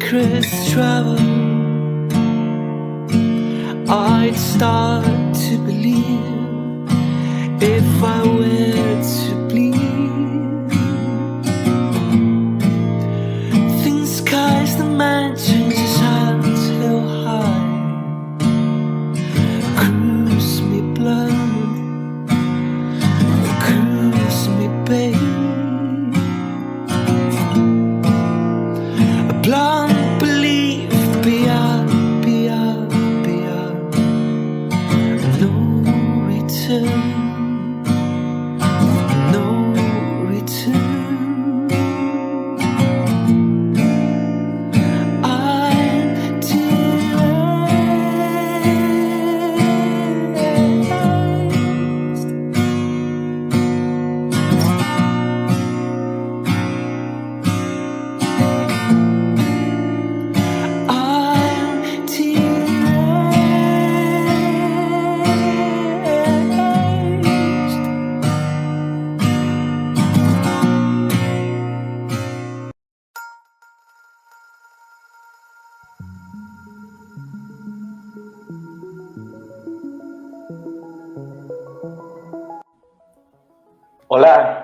secrets travel, I'd start to believe if I were to bleed. Thin skies, the mansions, his hands held high. Cruise me blood, cruise me babe. A blind belief beyond, beyond, beyond. No return.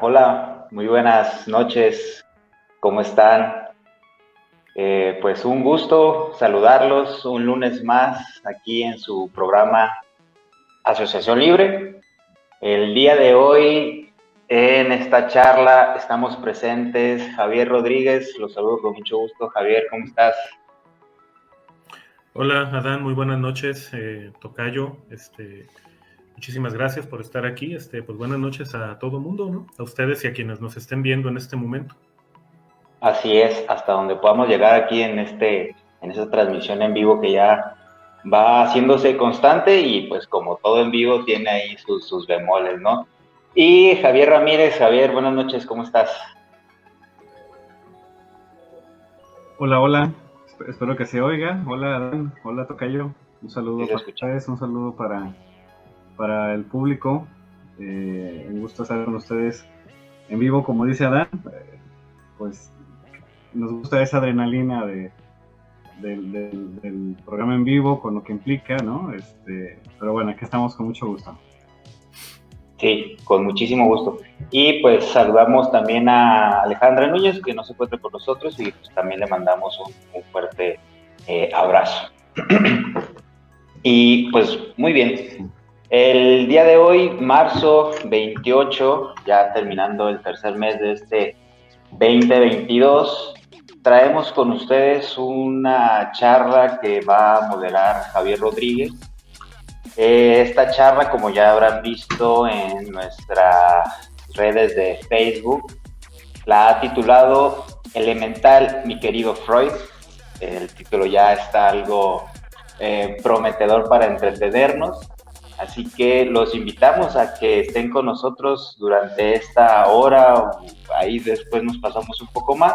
Hola, muy buenas noches, ¿cómo están? Pues un gusto saludarlos un lunes más aquí en su programa Asociación Libre. El día de hoy en esta charla estamos presentes Javier Rodríguez, los saludo con mucho gusto. Javier, ¿cómo estás? Hola Adán, muy buenas noches, tocayo, muchísimas gracias por estar aquí, pues buenas noches a todo mundo, ¿no? A ustedes y a quienes nos estén viendo en este momento. Así es, hasta donde podamos llegar aquí en esta transmisión en vivo que ya va haciéndose constante y pues como todo en vivo tiene ahí sus bemoles, ¿no? Y Javier Ramírez, Javier, buenas noches, ¿cómo estás? Hola, espero que se oiga. Hola Adán, hola tocayo, un saludo para ustedes, un saludo para el público. Un gusto estar con ustedes en vivo, como dice Adán. Pues nos gusta esa adrenalina del programa en vivo, con lo que implica, ¿no? Pero bueno, aquí estamos con mucho gusto. Sí, con muchísimo gusto. Y pues saludamos también a Alejandra Núñez, que no se encuentra con nosotros, y pues también le mandamos un fuerte abrazo. Y pues muy bien. El día de hoy, marzo 28, ya terminando el tercer mes de este 2022, traemos con ustedes una charla que va a moderar Javier Rodríguez. Esta charla, como ya habrán visto en nuestras redes de Facebook, la ha titulado Elemental, mi querido Freud. El título ya está algo prometedor para entretenernos, así que los invitamos a que estén con nosotros durante esta hora, o ahí después nos pasamos un poco más,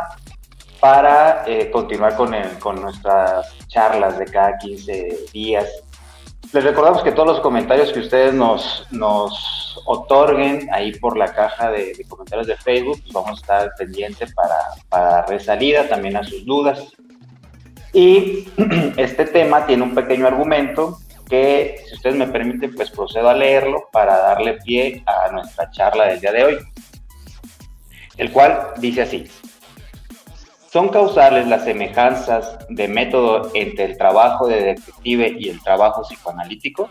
para continuar con nuestras charlas de cada 15 días. Les recordamos que todos los comentarios que ustedes nos otorguen ahí por la caja de comentarios de Facebook, pues vamos a estar pendientes para resalida también a sus dudas. Y este tema tiene un pequeño argumento que, si ustedes me permiten, pues procedo a leerlo para darle pie a nuestra charla del día de hoy, el cual dice así: ¿son causales las semejanzas de método entre el trabajo de detective y el trabajo psicoanalítico?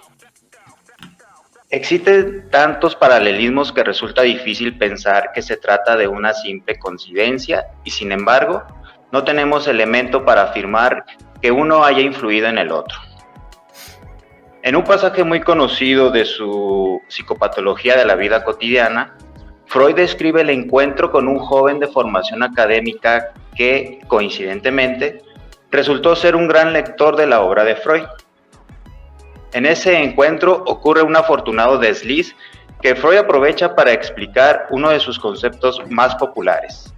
Existen tantos paralelismos que resulta difícil pensar que se trata de una simple coincidencia y, sin embargo, no tenemos elemento para afirmar que uno haya influido en el otro. En un pasaje muy conocido de su Psicopatología de la vida cotidiana, Freud describe el encuentro con un joven de formación académica que, coincidentemente, resultó ser un gran lector de la obra de Freud. En ese encuentro ocurre un afortunado desliz que Freud aprovecha para explicar uno de sus conceptos más populares,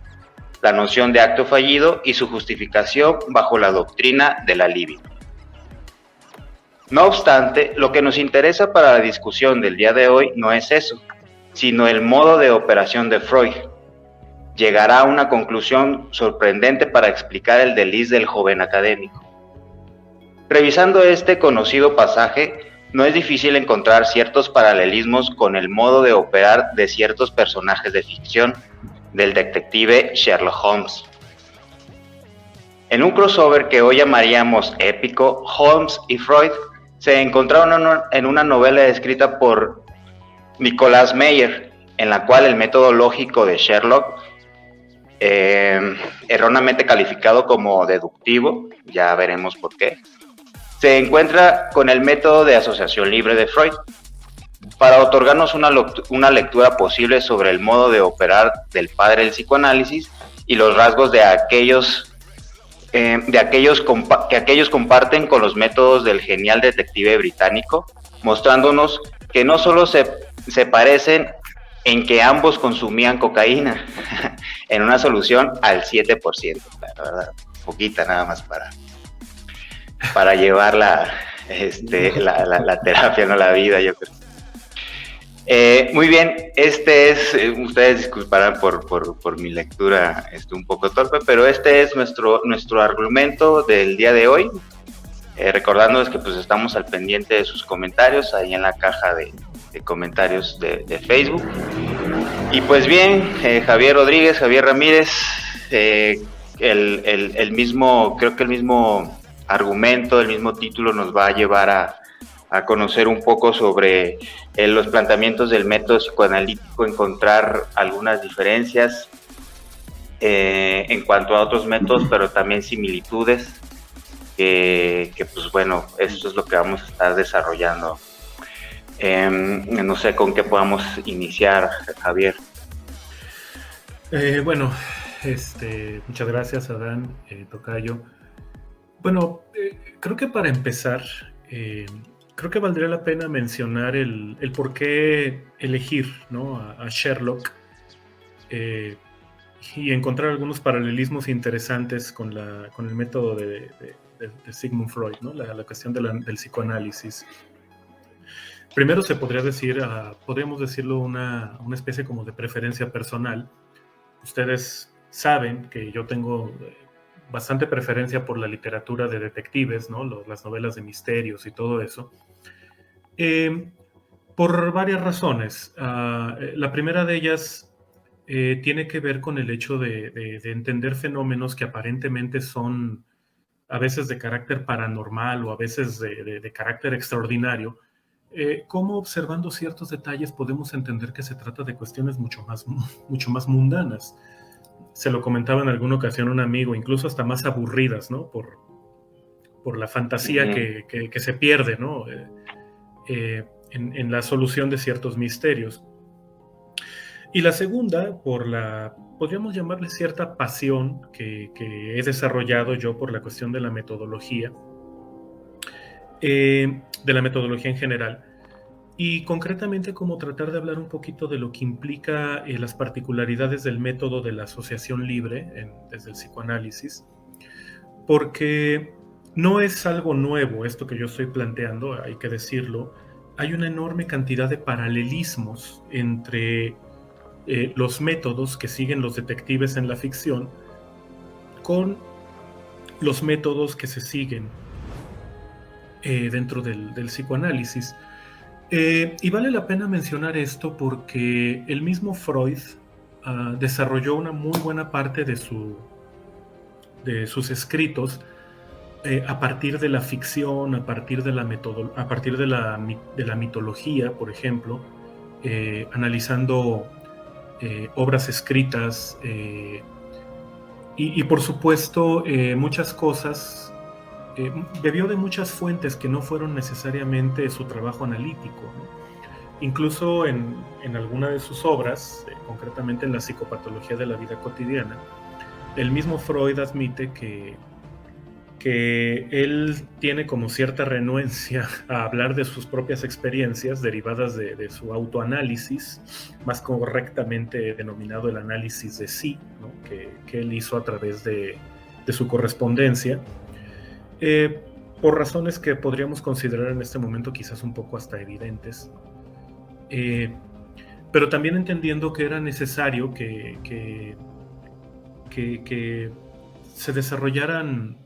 la noción de acto fallido y su justificación bajo la doctrina de la libido. No obstante, lo que nos interesa para la discusión del día de hoy no es eso, sino el modo de operación de Freud. llegará a una conclusión sorprendente para explicar el desliz del joven académico. Revisando este conocido pasaje, no es difícil encontrar ciertos paralelismos con el modo de operar de ciertos personajes de ficción del detective Sherlock Holmes. En un crossover que hoy llamaríamos épico, Holmes y Freud se encontraron en una novela escrita por Nicholas Meyer, en la cual el método lógico de Sherlock, erróneamente calificado como deductivo, ya veremos por qué, se encuentra con el método de asociación libre de Freud, para otorgarnos una lectura posible sobre el modo de operar del padre del psicoanálisis y los rasgos de aquellos que aquellos comparten con los métodos del genial detective británico, mostrándonos que no solo se parecen en que ambos consumían cocaína, en una solución al 7%, la verdad, poquita nada más para llevar la terapia, no la vida, yo creo. Muy bien, ustedes disculparán por mi lectura un poco torpe, pero este es nuestro argumento del día de hoy, recordándoles que pues estamos al pendiente de sus comentarios ahí en la caja de comentarios de Facebook. Y pues bien, Javier Ramírez, el mismo argumento, el mismo título nos va a llevar a conocer un poco sobre los planteamientos del método psicoanalítico, encontrar algunas diferencias en cuanto a otros métodos, pero también similitudes, que pues bueno, esto es lo que vamos a estar desarrollando. No sé con qué podamos iniciar, Javier. Bueno, muchas gracias, Adán, Tocayo. Bueno, creo que para empezar, creo que valdría la pena mencionar el por qué elegir, ¿no?, a Sherlock, y encontrar algunos paralelismos interesantes con el método de Sigmund Freud, ¿no?, la cuestión del psicoanálisis. Primero se podría decir, podríamos decirlo, una especie como de preferencia personal. Ustedes saben que yo tengo bastante preferencia por la literatura de detectives, ¿no?, las novelas de misterios y todo eso, por varias razones. La primera de ellas tiene que ver con el hecho de entender fenómenos que aparentemente son a veces de carácter paranormal o a veces de carácter extraordinario, cómo observando ciertos detalles podemos entender que se trata de cuestiones mucho más mundanas. Se lo comentaba en alguna ocasión un amigo, incluso hasta más aburridas, ¿no?, por la fantasía que se pierde, ¿no?, en la solución de ciertos misterios. Y la segunda, podríamos llamarle cierta pasión que he desarrollado yo por la cuestión de la metodología, en general, y concretamente como tratar de hablar un poquito de lo que implica las particularidades del método de la asociación libre desde el psicoanálisis, porque no es algo nuevo esto que yo estoy planteando, hay que decirlo. Hay una enorme cantidad de paralelismos entre los métodos que siguen los detectives en la ficción con los métodos que se siguen dentro del psicoanálisis. Y vale la pena mencionar esto porque el mismo Freud desarrolló una muy buena parte de sus escritos a partir de la ficción, a partir de la mitología, por ejemplo, analizando obras escritas y por supuesto muchas cosas. Bebió de muchas fuentes que no fueron necesariamente su trabajo analítico, ¿no? Incluso en alguna de sus obras, concretamente en la psicopatología de la vida cotidiana, el mismo Freud admite que él tiene como cierta renuencia a hablar de sus propias experiencias derivadas de su autoanálisis, más correctamente denominado el análisis de sí, ¿no?, que él hizo a través de su correspondencia, por razones que podríamos considerar en este momento quizás un poco hasta evidentes, pero también entendiendo que era necesario que que se desarrollaran,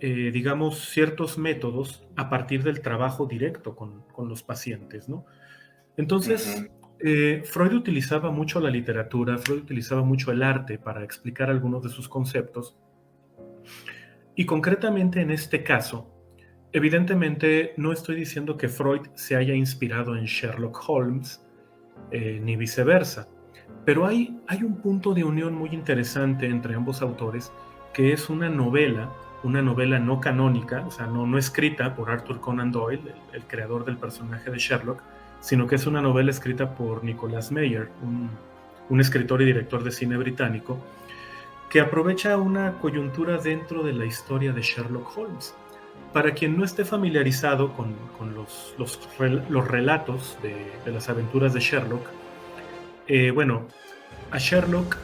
digamos, ciertos métodos a partir del trabajo directo con los pacientes, ¿no? Entonces, Freud utilizaba mucho la literatura, Freud utilizaba mucho el arte para explicar algunos de sus conceptos. Y concretamente en este caso, evidentemente no estoy diciendo que Freud se haya inspirado en Sherlock Holmes, ni viceversa, pero hay un punto de unión muy interesante entre ambos autores, que es una novela no canónica, o sea, no escrita por Arthur Conan Doyle, el creador del personaje de Sherlock, sino que es una novela escrita por Nicholas Meyer, un escritor y director de cine británico, que aprovecha una coyuntura dentro de la historia de Sherlock Holmes. Para quien no esté familiarizado con los relatos de las aventuras de Sherlock, bueno, a Sherlock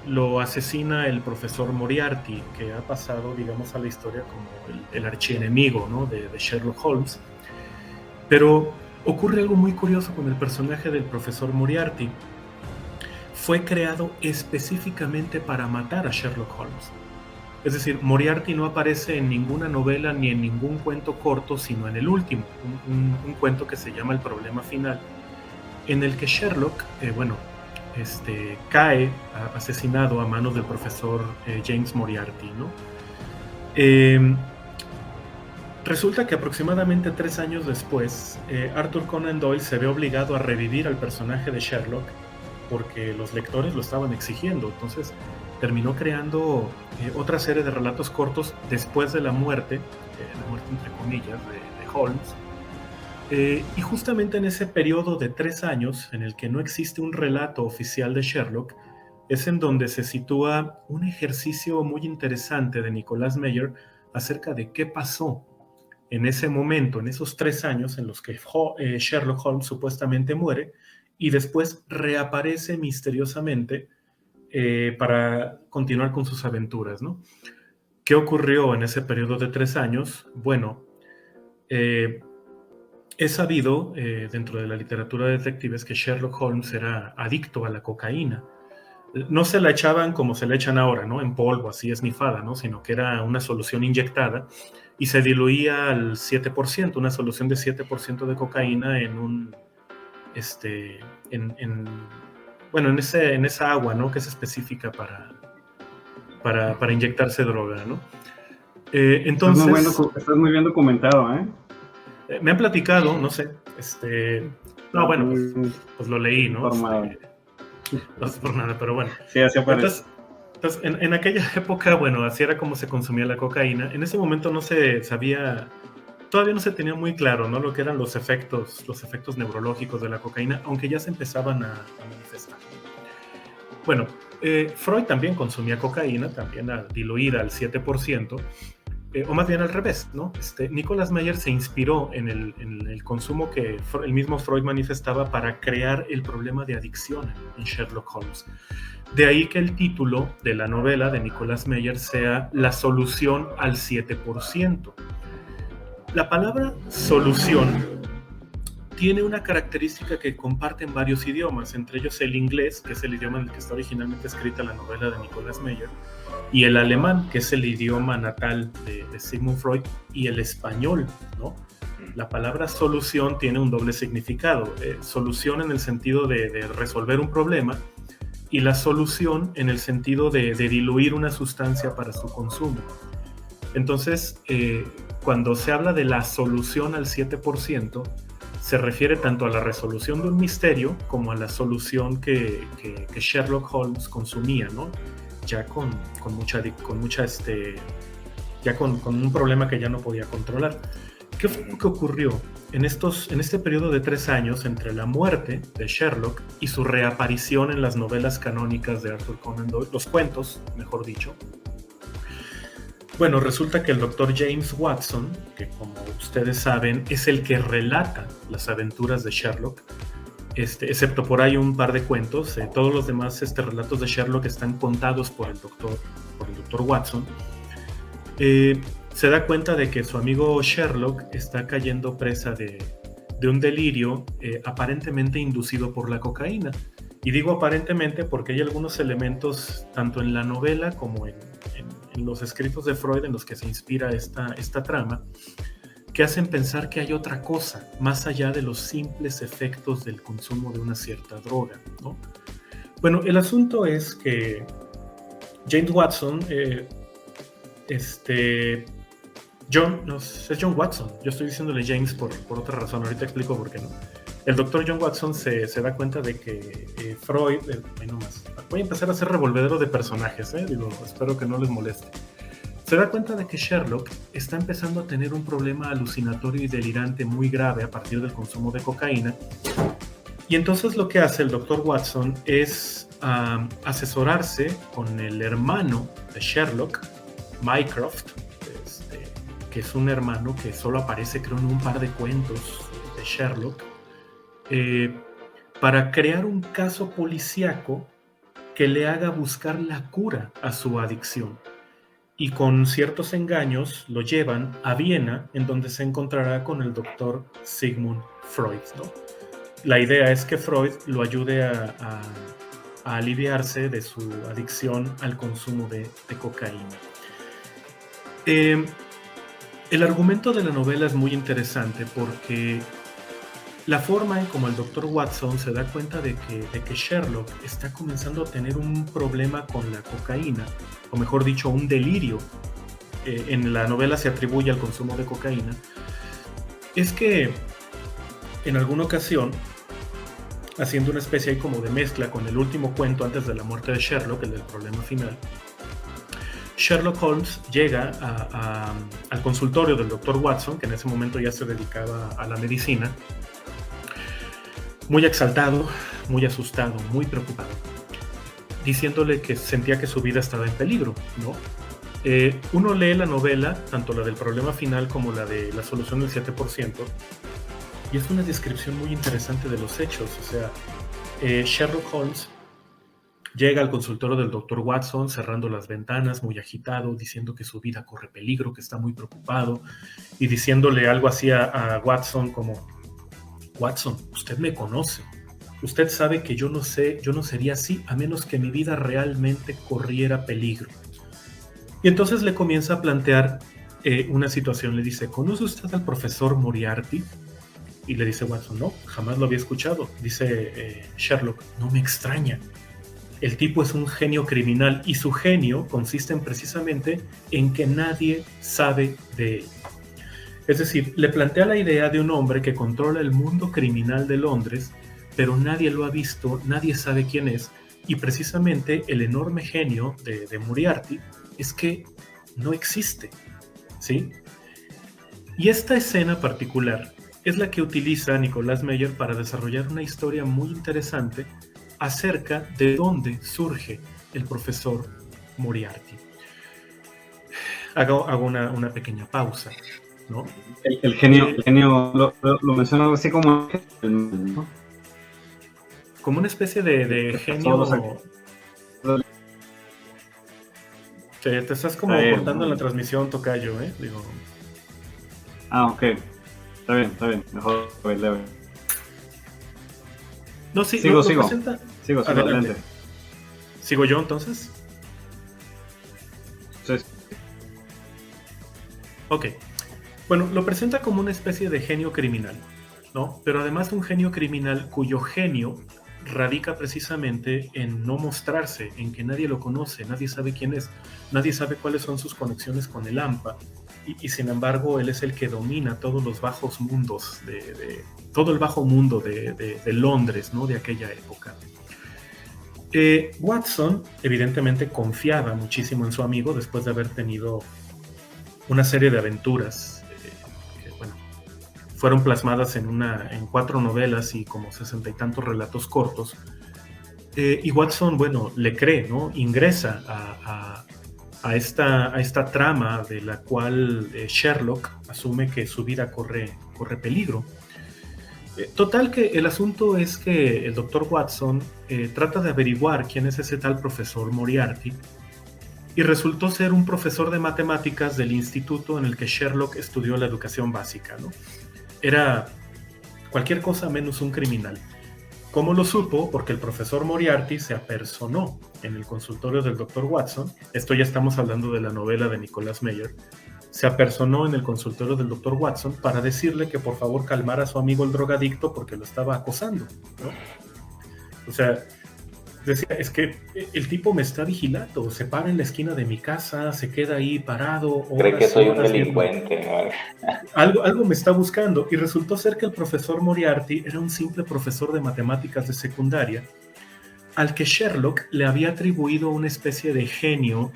lo asesina el profesor Moriarty, que ha pasado, digamos, a la historia como el archienemigo, ¿no?, de Sherlock Holmes. Pero ocurre algo muy curioso con el personaje del profesor Moriarty. Fue creado específicamente para matar a Sherlock Holmes. Es decir, Moriarty no aparece en ninguna novela ni en ningún cuento corto, sino en el último, un cuento que se llama El problema final, en el que Sherlock, cae asesinado a manos del profesor James Moriarty, ¿no? Resulta que aproximadamente 3 años después, Arthur Conan Doyle se ve obligado a revivir al personaje de Sherlock porque los lectores lo estaban exigiendo. Entonces terminó creando otra serie de relatos cortos después de la muerte entre comillas, de Holmes. Y justamente en ese periodo de 3 años, en el que no existe un relato oficial de Sherlock, es en donde se sitúa un ejercicio muy interesante de Nicholas Meyer acerca de qué pasó en ese momento, en esos 3 años en los que Sherlock Holmes supuestamente muere y después reaparece misteriosamente para continuar con sus aventuras, ¿no? ¿Qué ocurrió en ese periodo de 3 años? Bueno, es sabido dentro de la literatura de detectives que Sherlock Holmes era adicto a la cocaína. No se la echaban como se la echan ahora, ¿no?, en polvo, así esnifada, ¿no?, sino que era una solución inyectada y se diluía al 7%, una solución de 7% de cocaína en esa agua, ¿no?, que es específica para inyectarse droga, ¿no? Entonces, estás muy bien documentado, ¿eh? Me han platicado, no sé, no, bueno, pues lo leí, ¿no? No es por nada, pero bueno. Sí, así aparece. Entonces en aquella época, bueno, así era como se consumía la cocaína. En ese momento no se sabía, todavía no se tenía muy claro, ¿no?, lo que eran los efectos neurológicos de la cocaína, aunque ya se empezaban a manifestar. Bueno, Freud también consumía cocaína, también diluida al 7%, o más bien al revés, ¿no? Nicholas Meyer se inspiró en el consumo que el mismo Freud manifestaba para crear el problema de adicción en Sherlock Holmes. De ahí que el título de la novela de Nicholas Meyer sea La solución al 7%. La palabra solución tiene una característica que comparten varios idiomas, entre ellos el inglés, que es el idioma en el que está originalmente escrita la novela de Nicholas Meyer, y el alemán, que es el idioma natal de Sigmund Freud, y el español, ¿no? La palabra solución tiene un doble significado, solución en el sentido de resolver un problema, y la solución en el sentido de diluir una sustancia para su consumo. Entonces, cuando se habla de la solución al 7%, se refiere tanto a la resolución de un misterio como a la solución que Sherlock Holmes consumía, ¿no?, ya con un problema que ya no podía controlar. ¿Qué fue lo que ocurrió en este periodo de 3 años entre la muerte de Sherlock y su reaparición en las novelas canónicas de Arthur Conan Doyle, los cuentos, mejor dicho? Bueno, resulta que el doctor James Watson, que como ustedes saben es el que relata las aventuras de Sherlock, excepto por ahí un par de cuentos, todos los demás relatos de Sherlock están contados por el doctor Watson, se da cuenta de que su amigo Sherlock está cayendo presa de un delirio aparentemente inducido por la cocaína, Y digo aparentemente porque hay algunos elementos, tanto en la novela como en los escritos de Freud en los que se inspira esta trama, que hacen pensar que hay otra cosa, más allá de los simples efectos del consumo de una cierta droga, ¿no? Bueno, el asunto es que James Watson, es John Watson, yo estoy diciéndole James por otra razón, ahorita explico por qué no. El doctor John Watson se da cuenta de que Freud, voy a empezar a hacer revolvedero de personajes, espero que no les moleste. Se da cuenta de que Sherlock está empezando a tener un problema alucinatorio y delirante muy grave a partir del consumo de cocaína. Y entonces lo que hace el Dr. Watson es asesorarse con el hermano de Sherlock, Mycroft, que es un hermano que solo aparece, creo, en un par de cuentos de Sherlock, para crear un caso policíaco que le haga buscar la cura a su adicción. Y con ciertos engaños lo llevan a Viena, en donde se encontrará con el doctor Sigmund Freud, ¿no? La idea es que Freud lo ayude a aliviarse de su adicción al consumo de cocaína. El argumento de la novela es muy interesante porque la forma en como el Dr. Watson se da cuenta de que Sherlock está comenzando a tener un problema con la cocaína, o mejor dicho, un delirio, en la novela se atribuye al consumo de cocaína, es que en alguna ocasión, haciendo una especie ahí como de mezcla con el último cuento antes de la muerte de Sherlock, el del problema final, Sherlock Holmes llega al consultorio del Dr. Watson, que en ese momento ya se dedicaba a la medicina, muy exaltado, muy asustado, muy preocupado, diciéndole que sentía que su vida estaba en peligro, ¿no? Uno lee la novela, tanto la del problema final como la de la solución del 7%, y es una descripción muy interesante de los hechos. O sea, Sherlock Holmes llega al consultorio del Dr. Watson cerrando las ventanas, muy agitado, diciendo que su vida corre peligro, que está muy preocupado, y diciéndole algo así a Watson como: Watson, usted me conoce. Usted sabe que yo no sería así a menos que mi vida realmente corriera peligro. Y entonces le comienza a plantear una situación. Le dice: ¿conoce usted al profesor Moriarty? Y le dice Watson: no, jamás lo había escuchado. Dice Sherlock: no me extraña. El tipo es un genio criminal y su genio consiste precisamente en que nadie sabe de él. Es decir, le plantea la idea de un hombre que controla el mundo criminal de Londres, pero nadie lo ha visto, nadie sabe quién es, y precisamente el enorme genio de Moriarty es que no existe, ¿sí? Y esta escena particular es la que utiliza Nicolas Meyer para desarrollar una historia muy interesante acerca de dónde surge el profesor Moriarty. Hago una pequeña pausa, ¿no? El genio lo menciona algo así como, ¿no? Como una especie de genio. Te estás como cortando en la transmisión, tocayo, digo. Ok. Está bien. Mejor leve. No, sí, sigo. Presenta. Sigo, adelante. ¿Sigo yo entonces? Sí. Ok. Bueno, lo presenta como una especie de genio criminal, ¿no? Pero además un genio criminal cuyo genio radica precisamente en no mostrarse, en que nadie lo conoce, nadie sabe quién es, nadie sabe cuáles son sus conexiones con el AMPA, y sin embargo él es el que domina todos los bajos mundos, todo el bajo mundo de Londres, ¿no? De aquella época. Watson evidentemente confiaba muchísimo en su amigo después de haber tenido una serie de aventuras que, bueno, fueron plasmadas en 4 novelas y como 60 y tantos relatos cortos. Y Watson, bueno, le cree, ¿no? Ingresa a esta trama de la cual Sherlock asume que su vida corre peligro. Total, que el asunto es que el Dr. Watson trata de averiguar quién es ese tal profesor Moriarty, y resultó ser un profesor de matemáticas del instituto en el que Sherlock estudió la educación básica, ¿no? Era cualquier cosa menos un criminal. ¿Cómo lo supo? Porque el profesor Moriarty se apersonó en el consultorio del Dr. Watson. Esto ya estamos hablando de la novela de Nicholas Meyer. Se apersonó en el consultorio del Dr. Watson para decirle que por favor calmara a su amigo el drogadicto porque lo estaba acosando, ¿no? O sea, decía, es que el tipo me está vigilando, se para en la esquina de mi casa, se queda ahí parado. Cree que soy un delincuente, ¿no? Algo me está buscando, y resultó ser que el profesor Moriarty era un simple profesor de matemáticas de secundaria al que Sherlock le había atribuido una especie de genio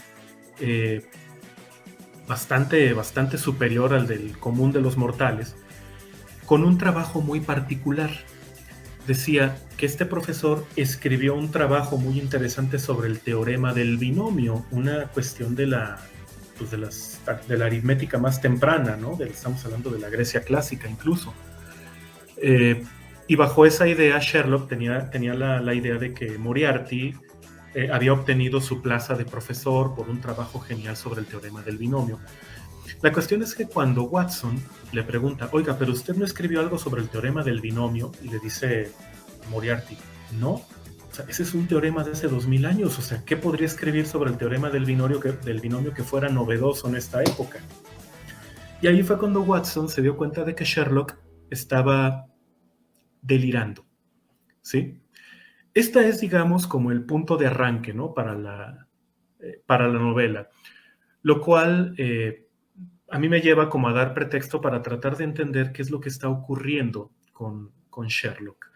bastante superior al del común de los mortales, con un trabajo muy particular. Decía que este profesor escribió un trabajo muy interesante sobre el teorema del binomio, una cuestión de la aritmética más temprana, ¿no? Estamos hablando de la Grecia clásica incluso. Y bajo esa idea Sherlock tenía la idea de que Moriarty había obtenido su plaza de profesor por un trabajo genial sobre el teorema del binomio. La cuestión es que cuando Watson le pregunta, oiga, pero usted no escribió algo sobre el teorema del binomio, y le dice Moriarty, no, o sea, ese es un teorema de hace 2000 años, o sea, ¿qué podría escribir sobre el teorema del binomio que fuera novedoso en esta época? Y ahí fue cuando Watson se dio cuenta de que Sherlock estaba delirando, ¿sí? Esta es, digamos, como el punto de arranque, ¿no? Para la novela, lo cual a mí me lleva como a dar pretexto para tratar de entender qué es lo que está ocurriendo con Sherlock.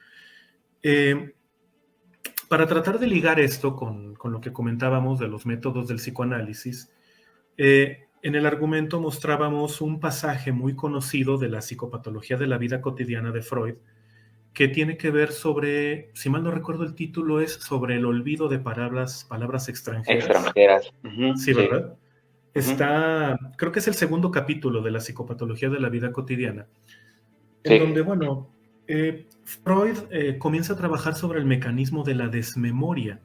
Para tratar de ligar esto con lo que comentábamos de los métodos del psicoanálisis, en el argumento mostrábamos un pasaje muy conocido de la psicopatología de la vida cotidiana de Freud, que tiene que ver sobre, si mal no recuerdo el título, es sobre el olvido de palabras extranjeras. Uh-huh, sí, ¿verdad? Sí. Creo que es el segundo capítulo de la psicopatología de la vida cotidiana, en donde, bueno, Freud comienza a trabajar sobre el mecanismo de la desmemoria.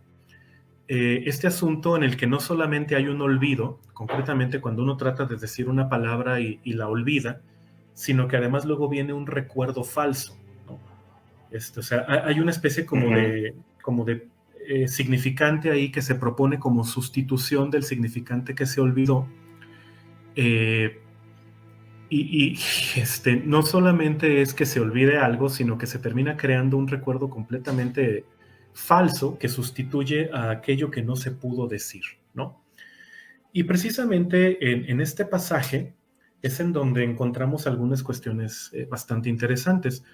Este asunto en el que no solamente hay un olvido, concretamente cuando uno trata de decir una palabra y la olvida, sino que además luego viene un recuerdo falso, ¿no? O sea, hay una especie como de significante ahí que se propone como sustitución del significante que se olvidó. No solamente es que se olvide algo, sino que se termina creando un recuerdo completamente falso que sustituye a aquello que no se pudo decir, ¿no? Y precisamente en este pasaje es en donde encontramos algunas cuestiones bastante interesantes.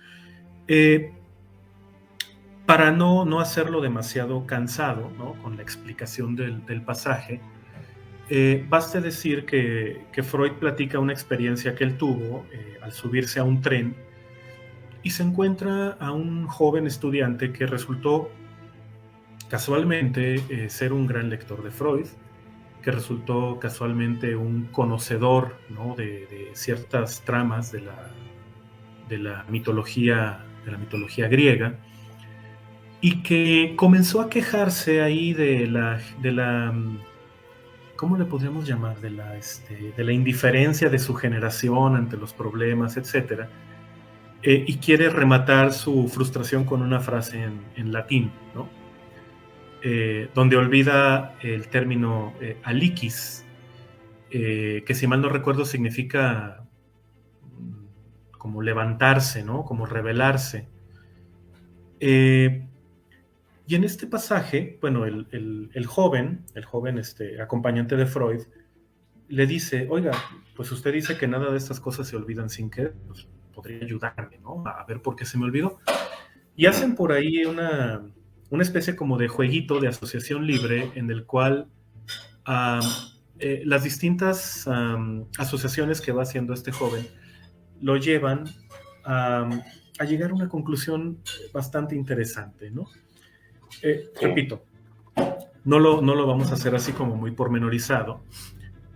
Para no hacerlo demasiado cansado, ¿no? Con la explicación del pasaje, baste decir que Freud platica una experiencia que él tuvo al subirse a un tren y se encuentra a un joven estudiante que resultó casualmente ser un gran lector de Freud, que resultó casualmente un conocedor, ¿no? de ciertas tramas de la mitología griega, y que comenzó a quejarse ahí de la ¿cómo le podríamos llamar? De la indiferencia de su generación ante los problemas, etc. Y quiere rematar su frustración con una frase en latín, ¿no? Donde olvida el término aliquis, que si mal no recuerdo significa como levantarse, ¿no? Como rebelarse. Y en este pasaje, bueno, el joven acompañante de Freud, le dice, oiga, pues usted dice que nada de estas cosas se olvidan sin querer, pues podría ayudarme, ¿no? A ver por qué se me olvidó. Y hacen por ahí una especie como de jueguito de asociación libre en el cual las distintas asociaciones que va haciendo este joven lo llevan a llegar a una conclusión bastante interesante, ¿no? Repito, no lo vamos a hacer así como muy pormenorizado,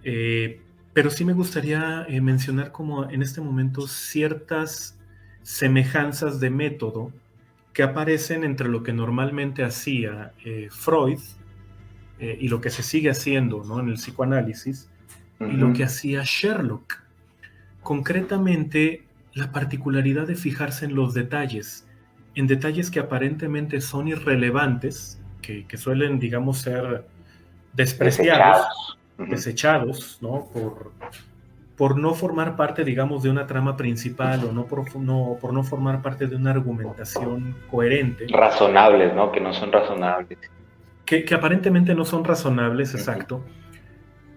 pero sí me gustaría mencionar como en este momento ciertas semejanzas de método que aparecen entre lo que normalmente hacía Freud y lo que se sigue haciendo, ¿no? En el psicoanálisis, y lo que hacía Sherlock. Concretamente, la particularidad de fijarse en los detalles. en detalles que aparentemente son irrelevantes, que suelen, digamos, ser despreciados, desechados, ¿no? Por no formar parte, digamos, de una trama principal o por no formar parte de una argumentación coherente. Razonables, ¿no? Que no son razonables. Que aparentemente no son razonables, exacto.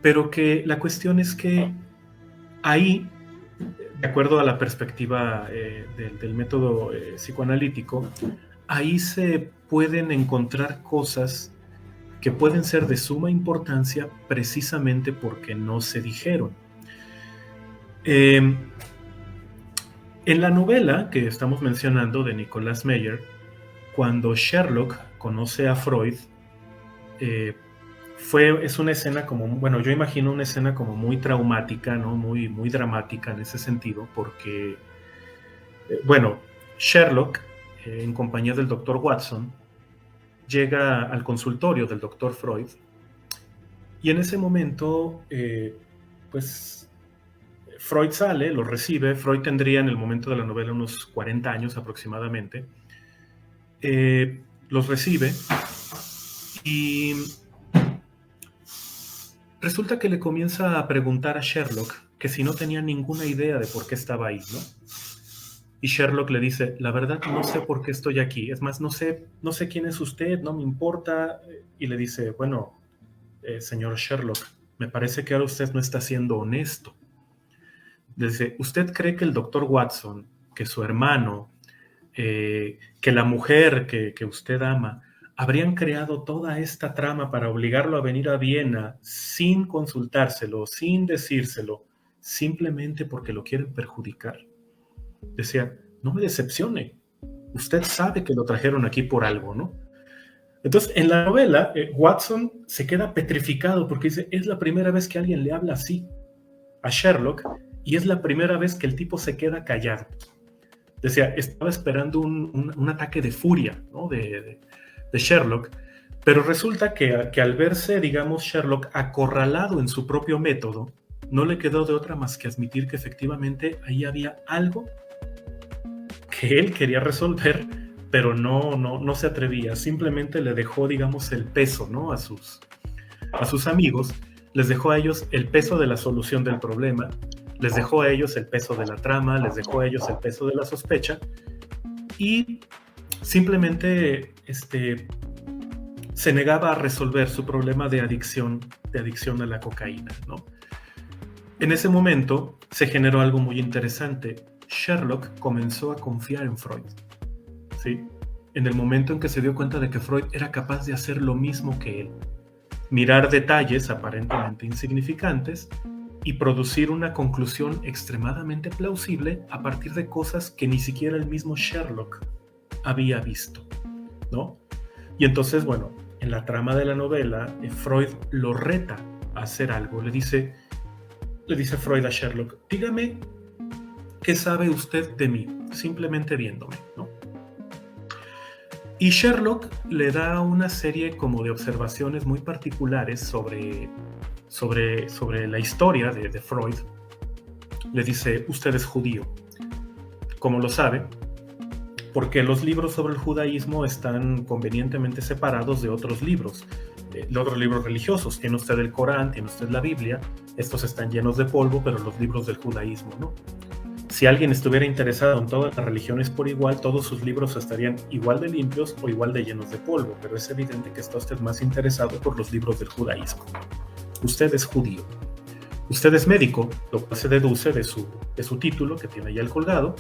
Pero que la cuestión es que ahí, de acuerdo a la perspectiva del método psicoanalítico, ahí se pueden encontrar cosas que pueden ser de suma importancia precisamente porque no se dijeron. En la novela que estamos mencionando de Nicolas Meyer, cuando Sherlock conoce a Freud, es una escena como, bueno, yo imagino una escena como muy traumática, ¿no? Muy, muy dramática en ese sentido, porque, bueno, Sherlock, en compañía del Dr. Watson, llega al consultorio del Dr. Freud, y en ese momento, pues, Freud sale, lo recibe. Freud tendría en el momento de la novela unos 40 años aproximadamente. Los recibe y resulta que le comienza a preguntar a Sherlock que si no tenía ninguna idea de por qué estaba ahí, ¿no? Y Sherlock le dice, la verdad no sé por qué estoy aquí, es más, no sé quién es usted, no me importa. Y le dice, bueno, señor Sherlock, me parece que ahora usted no está siendo honesto. Le dice, ¿usted cree que el doctor Watson, que su hermano, que la mujer que usted ama, habrían creado toda esta trama para obligarlo a venir a Viena sin consultárselo, sin decírselo, simplemente porque lo quieren perjudicar? Decía, no me decepcione, usted sabe que lo trajeron aquí por algo, ¿no? Entonces, en la novela, Watson se queda petrificado porque dice, es la primera vez que alguien le habla así a Sherlock y es la primera vez que el tipo se queda callado. Decía, estaba esperando un ataque de furia, ¿no? de Sherlock, pero resulta que al verse, digamos, Sherlock acorralado en su propio método, no le quedó de otra más que admitir que efectivamente ahí había algo que él quería resolver, pero no se atrevía. Simplemente le dejó, digamos, el peso, ¿no? a sus amigos, les dejó a ellos el peso de la solución del problema, les dejó a ellos el peso de la trama, les dejó a ellos el peso de la sospecha, y simplemente se negaba a resolver su problema de adicción a la cocaína, ¿no? En ese momento se generó algo muy interesante. Sherlock comenzó a confiar en Freud, ¿sí? En el momento en que se dio cuenta de que Freud era capaz de hacer lo mismo que él, mirar detalles aparentemente insignificantes y producir una conclusión extremadamente plausible a partir de cosas que ni siquiera el mismo Sherlock había visto, ¿no? Y entonces, bueno, en la trama de la novela, Freud lo reta a hacer algo. Le dice Freud a Sherlock, dígame qué sabe usted de mí, simplemente viéndome, ¿no? Y Sherlock le da una serie como de observaciones muy particulares sobre la historia de Freud. Le dice, usted es judío. ¿Cómo lo sabe? Porque los libros sobre el judaísmo están convenientemente separados de otros libros religiosos. Tiene usted el Corán, tiene usted la Biblia, estos están llenos de polvo, pero los libros del judaísmo no. Si alguien estuviera interesado en todas las religiones por igual, todos sus libros estarían igual de limpios o igual de llenos de polvo, pero es evidente que está usted más interesado por los libros del judaísmo. Usted es judío. Usted es médico, lo cual se deduce de su título que tiene ahí el colgado,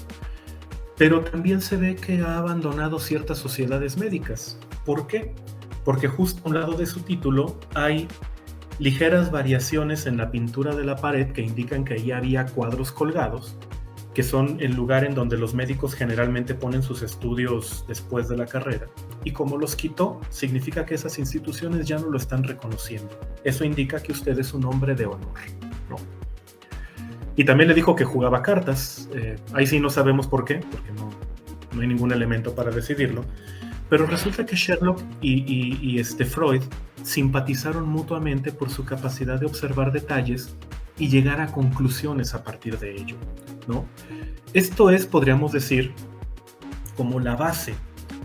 pero también se ve que ha abandonado ciertas sociedades médicas. ¿Por qué? Porque justo a un lado de su título hay ligeras variaciones en la pintura de la pared que indican que ahí había cuadros colgados, que son el lugar en donde los médicos generalmente ponen sus estudios después de la carrera. Y como los quitó, significa que esas instituciones ya no lo están reconociendo. Eso indica que usted es un hombre de honor, ¿no? Y también le dijo que jugaba cartas. Ahí sí no sabemos por qué, porque no hay ningún elemento para decidirlo. Pero resulta que Sherlock y Freud simpatizaron mutuamente por su capacidad de observar detalles y llegar a conclusiones a partir de ello, ¿no? Esto es, podríamos decir, como la base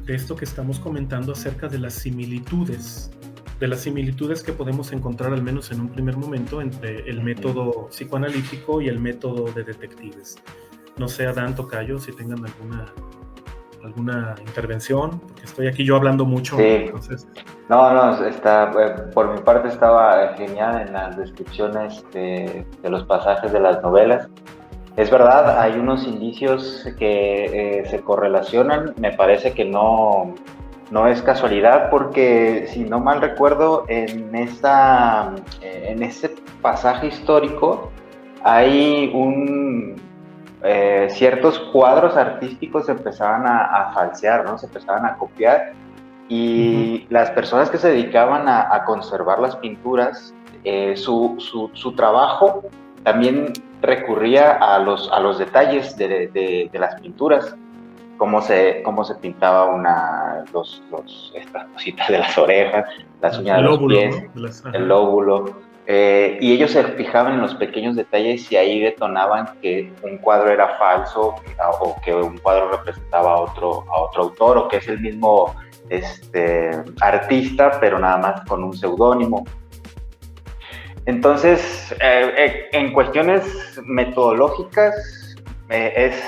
de esto que estamos comentando acerca de las similitudes que podemos encontrar, al menos en un primer momento, entre el método psicoanalítico y el método de detectives. No sé, Adán, tocayo, si tengan alguna intervención, porque estoy aquí yo hablando mucho. Sí. Entonces... No, por mi parte estaba genial en las descripciones de los pasajes de las novelas. Es verdad, hay unos indicios que se correlacionan. Me parece que no es casualidad, porque si no mal recuerdo, en ese pasaje histórico hay ciertos cuadros artísticos se empezaban a falsear, ¿no? Se empezaban a copiar, y las personas que se dedicaban a conservar las pinturas, su trabajo también recurría a los detalles de las pinturas, cómo se pintaba estas cositas de las orejas, las uñas de los pies, ¿no? El lóbulo. Y ellos se fijaban en los pequeños detalles y ahí detonaban que un cuadro era falso, o que un cuadro representaba a otro autor, o que es el mismo artista, pero nada más con un seudónimo. Entonces, en cuestiones metodológicas, es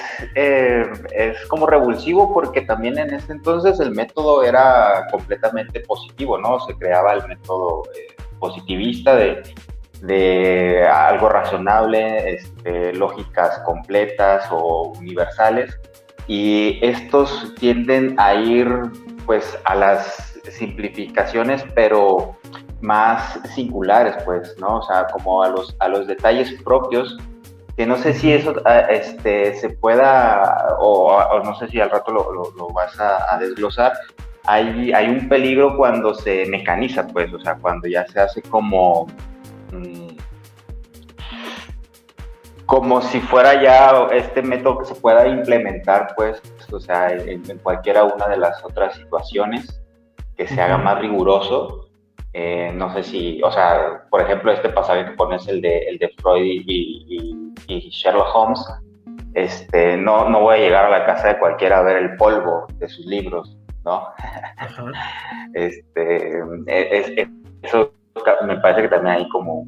como revulsivo, porque también en ese entonces el método era completamente positivo, ¿no? Se creaba el método positivista de algo razonable, lógicas completas o universales, y estos tienden a ir pues a las simplificaciones, pero más singulares, pues, ¿no? O sea, como a los detalles propios, que no sé si eso se pueda, o no sé si al rato lo vas a desglosar. Hay un peligro cuando se mecaniza, pues, o sea, cuando ya se hace como si fuera ya este método que se pueda implementar, pues, o sea, en cualquiera una de las otras situaciones, que se haga más riguroso. No sé si, o sea, por ejemplo, este pasaje que pones, el de Freud y Sherlock Holmes, no voy a llegar a la casa de cualquiera a ver el polvo de sus libros, ¿no? Ajá. Eso me parece que también hay como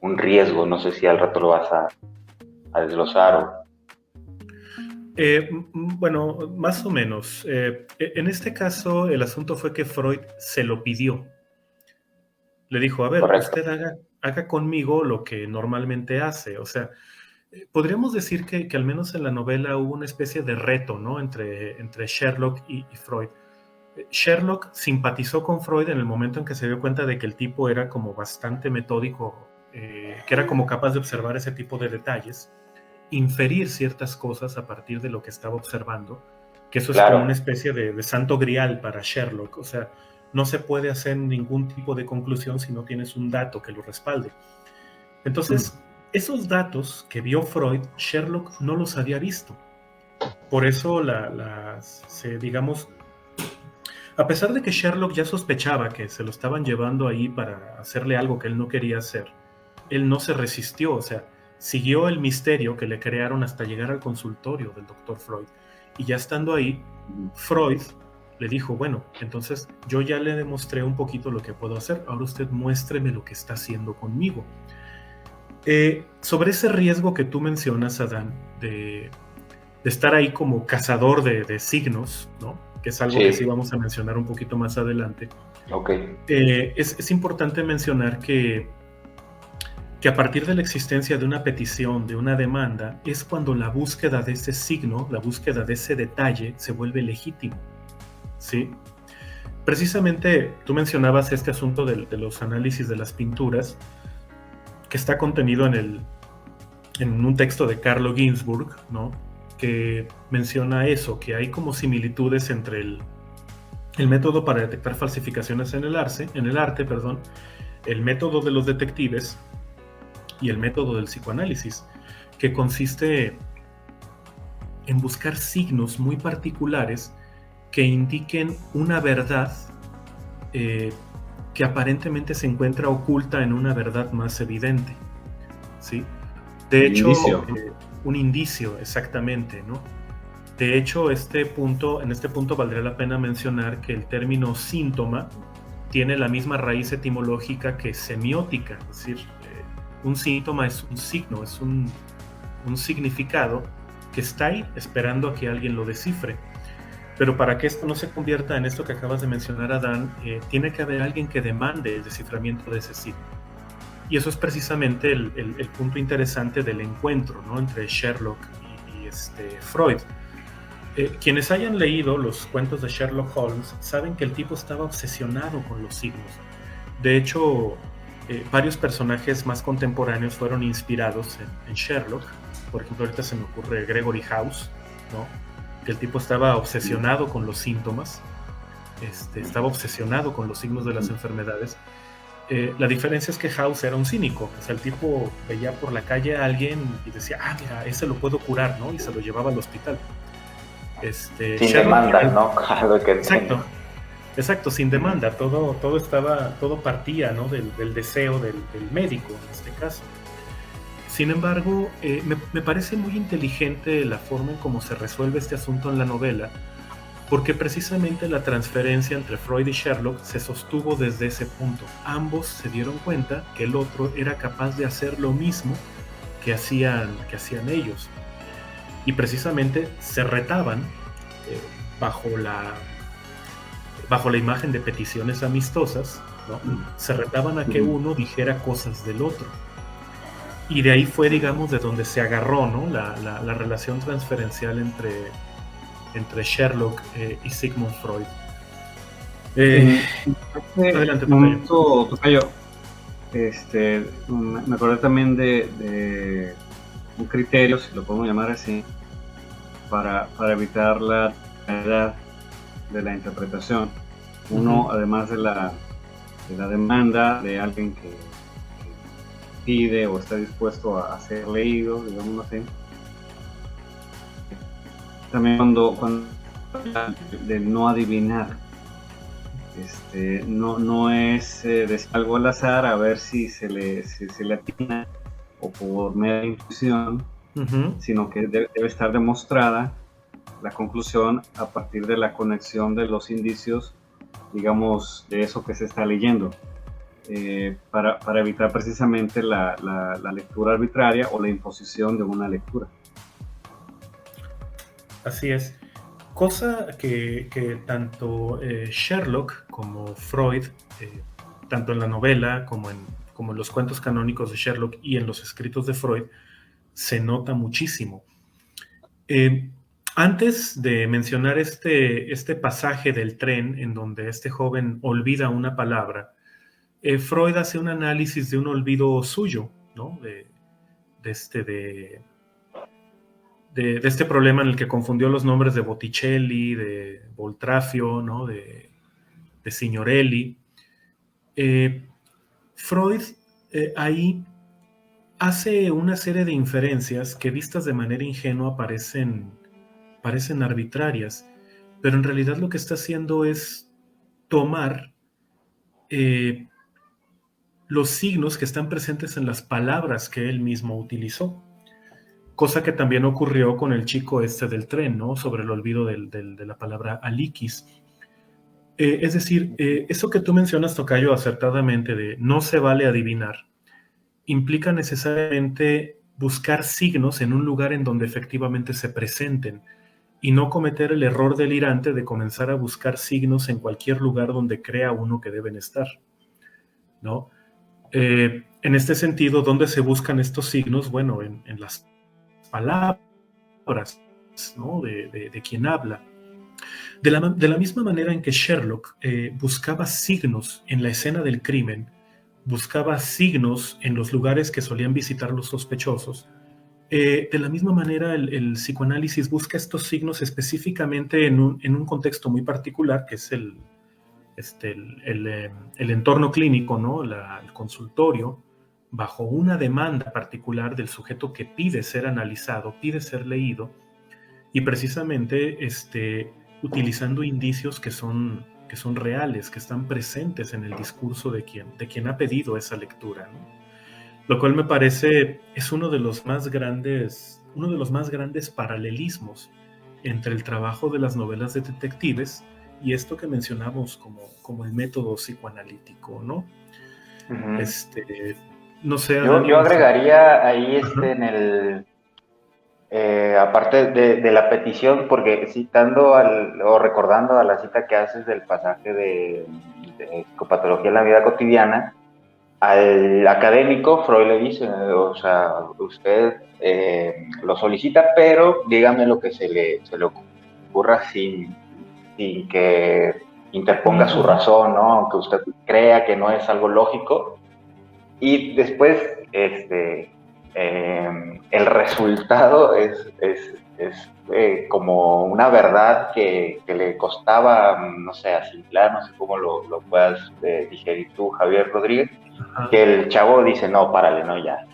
un riesgo. No sé si al rato lo vas a desglosar bueno, más o menos. En este caso, el asunto fue que Freud se lo pidió. Le dijo, a ver, Correcto. usted haga conmigo lo que normalmente hace. O sea, podríamos decir que al menos en la novela hubo una especie de reto, ¿no? Entre Sherlock y Freud. Sherlock simpatizó con Freud en el momento en que se dio cuenta de que el tipo era como bastante metódico, que era como capaz de observar ese tipo de detalles, inferir ciertas cosas a partir de lo que estaba observando, que eso claro. Es como una especie de santo grial para Sherlock. O sea, no se puede hacer ningún tipo de conclusión si no tienes un dato que lo respalde. Entonces, esos datos que vio Freud, Sherlock no los había visto. Por eso, digamos, a pesar de que Sherlock ya sospechaba que se lo estaban llevando ahí para hacerle algo que él no quería hacer, él no se resistió, o sea, siguió el misterio que le crearon hasta llegar al consultorio del Dr. Freud. Y ya estando ahí, Freud le dijo, bueno, entonces yo ya le demostré un poquito lo que puedo hacer, ahora usted muéstreme lo que está haciendo conmigo. Sobre ese riesgo que tú mencionas, Adán, de estar ahí como cazador de signos, ¿no? Que es algo que sí vamos a mencionar un poquito más adelante. Okay. Es importante mencionar que a partir de la existencia de una petición, de una demanda, es cuando la búsqueda de ese signo, la búsqueda de ese detalle, se vuelve legítimo, ¿sí? Precisamente tú mencionabas este asunto de los análisis de las pinturas, que está contenido en un texto de Carlo Ginzburg, ¿no? Que menciona eso, que hay como similitudes entre el método para detectar falsificaciones en el arte, el método de los detectives y el método del psicoanálisis, que consiste en buscar signos muy particulares que indiquen una verdad que aparentemente se encuentra oculta en una verdad más evidente, ¿sí? De hecho, un indicio, exactamente, ¿no? De hecho, en este punto valdría la pena mencionar que el término síntoma tiene la misma raíz etimológica que semiótica, es decir, un síntoma es un signo, es un significado que está ahí esperando a que alguien lo descifre. Pero para que esto no se convierta en esto que acabas de mencionar, Adán, tiene que haber alguien que demande el desciframiento de ese signo. Y eso es precisamente el punto interesante del encuentro, ¿no?, entre Sherlock y Freud. Quienes hayan leído los cuentos de Sherlock Holmes saben que el tipo estaba obsesionado con los signos. De hecho, varios personajes más contemporáneos fueron inspirados en Sherlock. Por ejemplo, ahorita se me ocurre Gregory House, ¿no?, que el tipo estaba obsesionado con los síntomas, estaba obsesionado con los signos de las enfermedades. La diferencia es que House era un cínico, o sea, el tipo veía por la calle a alguien y decía, mira, ese lo puedo curar, ¿no?, y se lo llevaba al hospital. Sin demanda, ¿no? Exacto, sin demanda, todo partía, ¿no?, del deseo del médico en este caso. Sin embargo, me parece muy inteligente la forma en cómo se resuelve este asunto en la novela, porque precisamente la transferencia entre Freud y Sherlock se sostuvo desde ese punto. Ambos se dieron cuenta que el otro era capaz de hacer lo mismo que hacían ellos. Y precisamente se retaban bajo la imagen de peticiones amistosas, ¿no? Se retaban a que uno dijera cosas del otro. Y de ahí fue, digamos, de donde se agarró, ¿no?, la relación transferencial entre Sherlock y Sigmund Freud. Adelante, Tocayo. Me acordé también de un criterio, si lo podemos llamar así, para evitar la edad de la interpretación. Uno, además de la demanda de alguien que pide o está dispuesto a ser leído, digamos así, también cuando del no adivinar, no es decir algo al azar a ver si se le atina o por mera intuición, sino que debe estar demostrada la conclusión a partir de la conexión de los indicios, digamos, de eso que se está leyendo, para evitar precisamente la lectura arbitraria o la imposición de una lectura. Así es. Cosa que tanto Sherlock como Freud, tanto en la novela como en los cuentos canónicos de Sherlock y en los escritos de Freud, se nota muchísimo. Antes de mencionar este pasaje del tren en donde este joven olvida una palabra, Freud hace un análisis de un olvido suyo, ¿no?, de este problema en el que confundió los nombres de Botticelli, de Boltraffio, ¿no?, de Signorelli. Freud ahí hace una serie de inferencias que, vistas de manera ingenua, parecen arbitrarias, pero en realidad lo que está haciendo es tomar los signos que están presentes en las palabras que él mismo utilizó. Cosa que también ocurrió con el chico del tren, ¿no?, sobre el olvido de la palabra aliquis. Es decir, eso que tú mencionas, Tocayo, acertadamente, de no se vale adivinar, implica necesariamente buscar signos en un lugar en donde efectivamente se presenten y no cometer el error delirante de comenzar a buscar signos en cualquier lugar donde crea uno que deben estar, ¿no? En este sentido, ¿dónde se buscan estos signos? Bueno, en las palabras, ¿no?, de quien habla. De la misma manera en que Sherlock buscaba signos en la escena del crimen, buscaba signos en los lugares que solían visitar los sospechosos, de la misma manera el psicoanálisis busca estos signos específicamente en un contexto muy particular, que es el entorno clínico, ¿no?, el consultorio, bajo una demanda particular del sujeto que pide ser analizado, pide ser leído, y precisamente utilizando indicios que son reales, que están presentes en el discurso de quien ha pedido esa lectura, ¿no? Lo cual me parece es uno de los más grandes paralelismos entre el trabajo de las novelas de detectives y esto que mencionamos como el método psicoanalítico, ¿no? Ujú. No sé. Yo agregaría ahí Ajá. en el, aparte de la petición, porque citando o recordando a la cita que haces del pasaje de psicopatología en la vida cotidiana, al académico Freud le dice, o sea, usted lo solicita, pero dígame lo que se le ocurra sin que interponga su Ujú. razón, ¿no? Aunque usted crea que no es algo lógico. Y después, el resultado es como una verdad que le costaba, no sé, asimilar, no sé cómo lo puedas digerir tú, Javier Rodríguez, Ajá. que el chavo dice, no, párale, no, ya,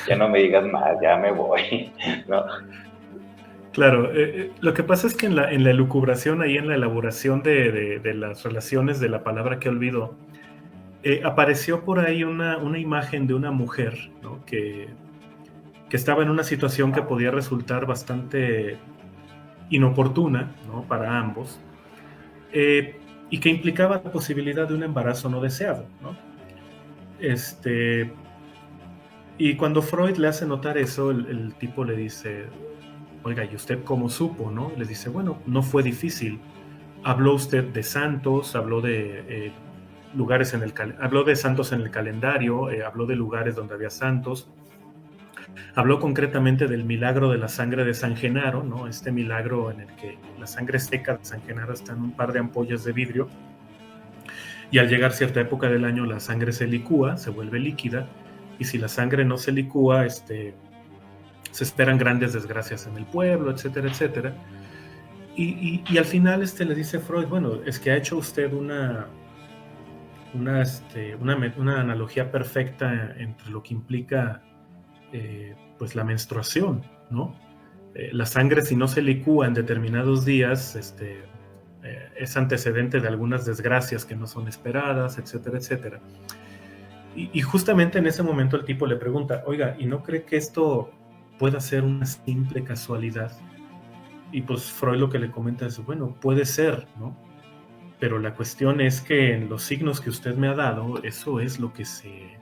ya no me digas más, ya me voy, ¿no? Claro, lo que pasa es que en la elucubración, ahí en la elaboración de las relaciones de la palabra que olvidó, apareció por ahí una imagen de una mujer, ¿no? Que estaba en una situación que podía resultar bastante inoportuna, ¿no? Para ambos, y que implicaba la posibilidad de un embarazo no deseado, ¿no? Este, y cuando Freud le hace notar eso, el tipo le dice, oiga, ¿y usted cómo supo, no? Le dice, bueno, no fue difícil. Habló usted de santos, habló de lugares habló de santos en el calendario, habló de lugares donde había santos, habló concretamente del milagro de la sangre de San Genaro, ¿no? Este milagro en el que la sangre seca de San Genaro está en un par de ampollas de vidrio y al llegar cierta época del año la sangre se licúa, se vuelve líquida, y si la sangre no se licúa, se esperan grandes desgracias en el pueblo, etcétera, etcétera. Y al final le dice Freud, bueno, es que ha hecho usted una analogía perfecta entre lo que implica pues la menstruación, ¿no? La sangre, si no se licúa en determinados días, es antecedente de algunas desgracias que no son esperadas, etcétera, etcétera. Y justamente en ese momento el tipo le pregunta, oiga, ¿y no cree que esto pueda ser una simple casualidad? Y pues Freud lo que le comenta es, bueno, puede ser, ¿no? Pero la cuestión es que en los signos que usted me ha dado, eso es lo que se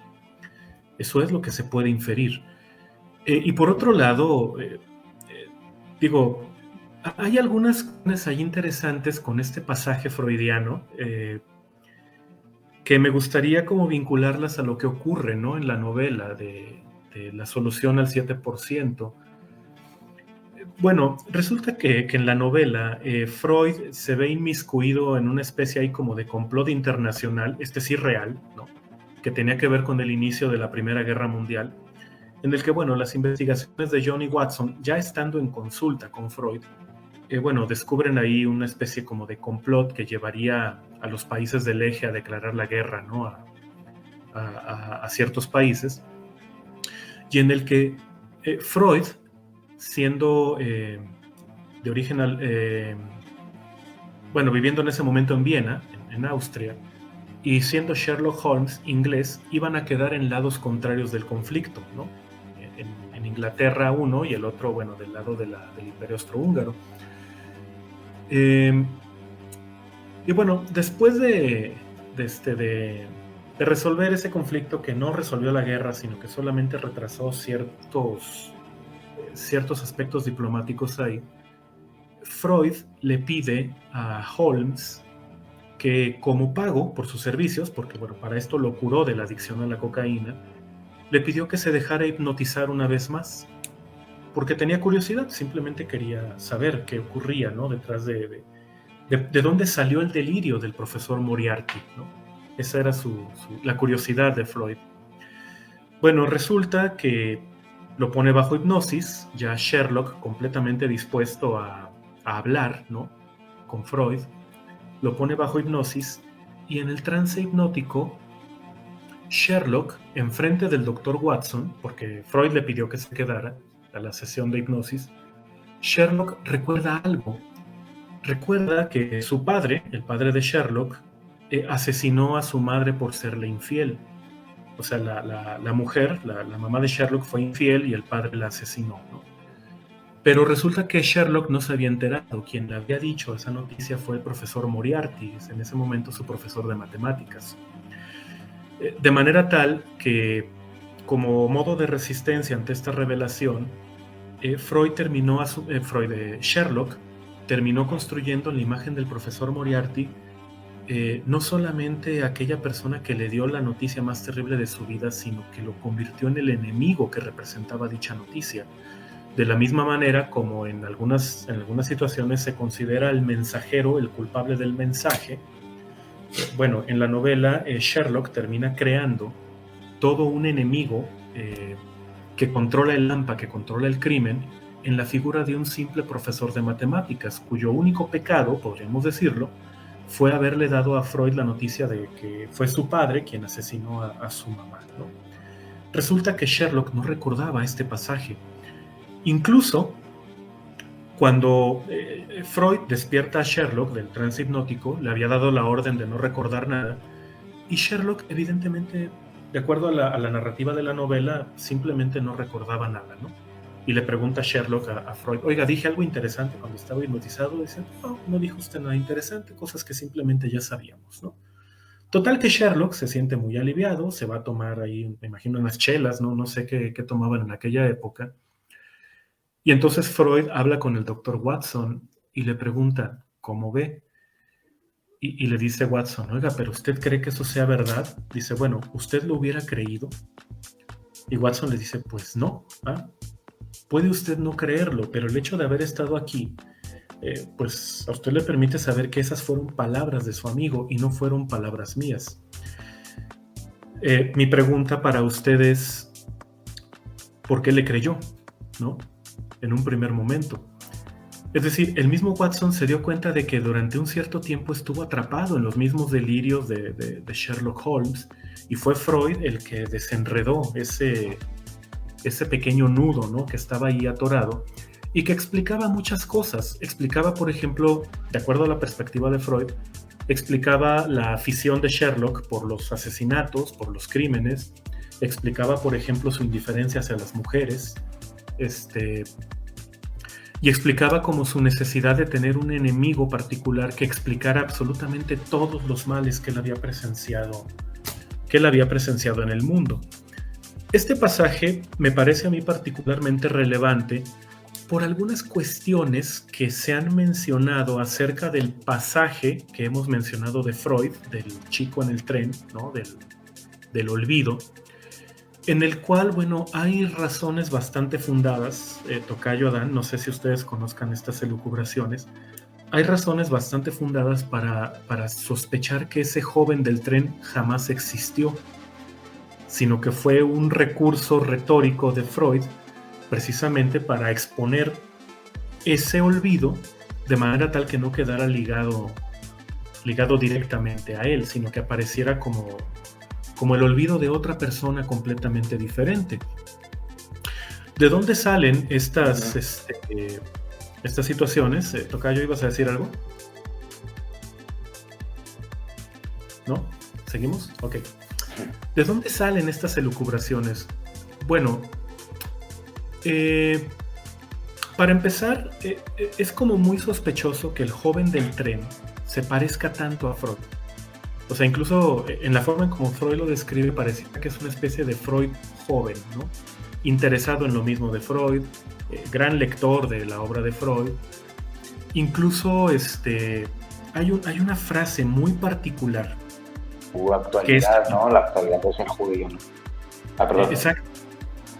puede inferir. Y por otro lado, digo, hay algunas cosas ahí interesantes con este pasaje freudiano que me gustaría como vincularlas a lo que ocurre, ¿no? En la novela de La solución al 7%. Bueno, resulta que en la novela Freud se ve inmiscuido en una especie ahí como de complot internacional, sí real, ¿no? Que tenía que ver con el inicio de la Primera Guerra Mundial, en el que, bueno, las investigaciones de Johnny Watson, ya estando en consulta con Freud, bueno, descubren ahí una especie como de complot que llevaría a los países del eje a declarar la guerra, ¿no? A ciertos países, y en el que Freud, siendo de origen, bueno, viviendo en ese momento en Viena, en Austria, y siendo Sherlock Holmes inglés, iban a quedar en lados contrarios del conflicto, ¿no? En Inglaterra uno y el otro, bueno, del lado del Imperio Austrohúngaro. Y bueno, después de resolver ese conflicto que no resolvió la guerra, sino que solamente retrasó ciertos aspectos diplomáticos ahí, Freud le pide a Holmes que, como pago por sus servicios, porque bueno, para esto lo curó de la adicción a la cocaína, le pidió que se dejara hipnotizar una vez más, porque tenía curiosidad, simplemente quería saber qué ocurría, ¿no? Detrás de dónde salió el delirio del profesor Moriarty, ¿no? Esa era la curiosidad de Freud. Bueno, resulta que lo pone bajo hipnosis, ya Sherlock completamente dispuesto a hablar, ¿no? Con Freud, lo pone bajo hipnosis y en el trance hipnótico, Sherlock, enfrente del doctor Watson, porque Freud le pidió que se quedara a la sesión de hipnosis, Sherlock recuerda algo. Recuerda que su padre, el padre de Sherlock, asesinó a su madre por serle infiel. O sea, la mujer, la mamá de Sherlock fue infiel y el padre la asesinó, ¿no? Pero resulta que Sherlock no se había enterado. Quien le había dicho esa noticia fue el profesor Moriarty, en ese momento su profesor de matemáticas. De manera tal que, como modo de resistencia ante esta revelación, Sherlock terminó construyendo en la imagen del profesor Moriarty no solamente aquella persona que le dio la noticia más terrible de su vida, sino que lo convirtió en el enemigo que representaba dicha noticia. De la misma manera como en algunas situaciones se considera el mensajero el culpable del mensaje. Bueno, en la novela Sherlock termina creando todo un enemigo que controla el AMPA, que controla el crimen, en la figura de un simple profesor de matemáticas, cuyo único pecado, podríamos decirlo, fue haberle dado a Freud la noticia de que fue su padre quien asesinó a su mamá, ¿no? Resulta que Sherlock no recordaba este pasaje. Incluso cuando Freud despierta a Sherlock del trance hipnótico, le había dado la orden de no recordar nada, y Sherlock, evidentemente, de acuerdo a la narrativa de la novela, simplemente no recordaba nada, ¿no? Y le pregunta a Sherlock a Freud, oiga, ¿dije algo interesante cuando estaba hipnotizado? Dice, no dijo usted nada interesante, cosas que simplemente ya sabíamos, ¿no? Total que Sherlock se siente muy aliviado, se va a tomar ahí, me imagino, unas chelas, no sé qué tomaban en aquella época. Y entonces Freud habla con el doctor Watson y le pregunta, ¿cómo ve? Y le dice Watson, oiga, ¿pero usted cree que eso sea verdad? Dice, bueno, ¿usted lo hubiera creído? Y Watson le dice, pues no, puede usted no creerlo, pero el hecho de haber estado aquí, pues a usted le permite saber que esas fueron palabras de su amigo y no fueron palabras mías. Mi pregunta para usted es, ¿por qué le creyó? ¿No? En un primer momento. Es decir, el mismo Watson se dio cuenta de que durante un cierto tiempo estuvo atrapado en los mismos delirios de Sherlock Holmes, y fue Freud el que desenredó ese pequeño nudo, ¿no?, que estaba ahí atorado y que explicaba muchas cosas. Explicaba, por ejemplo, de acuerdo a la perspectiva de Freud, explicaba la afición de Sherlock por los asesinatos, por los crímenes, explicaba, por ejemplo, su indiferencia hacia las mujeres, y explicaba como su necesidad de tener un enemigo particular que explicara absolutamente todos los males que él había presenciado en el mundo. Este pasaje me parece a mí particularmente relevante por algunas cuestiones que se han mencionado acerca del pasaje que hemos mencionado de Freud, del chico en el tren, ¿no?, del olvido, en el cual, bueno, hay razones bastante fundadas, Tocayo, Adán, no sé si ustedes conozcan estas elucubraciones, hay razones bastante fundadas para sospechar que ese joven del tren jamás existió, sino que fue un recurso retórico de Freud precisamente para exponer ese olvido de manera tal que no quedara ligado directamente a él, sino que apareciera como el olvido de otra persona completamente diferente. ¿De dónde salen estas situaciones? Tocayo, ¿ibas a decir algo? ¿No? ¿Seguimos? Ok. ¿De dónde salen estas elucubraciones? Bueno, para empezar, es como muy sospechoso que el joven del tren se parezca tanto a Freud. O sea, incluso en la forma en como Freud lo describe, parece que es una especie de Freud joven, ¿no? Interesado en lo mismo de Freud, gran lector de la obra de Freud. Incluso hay una frase muy particular. Actualidad, ¿no? La actualidad es el judío, ¿no? Perdón.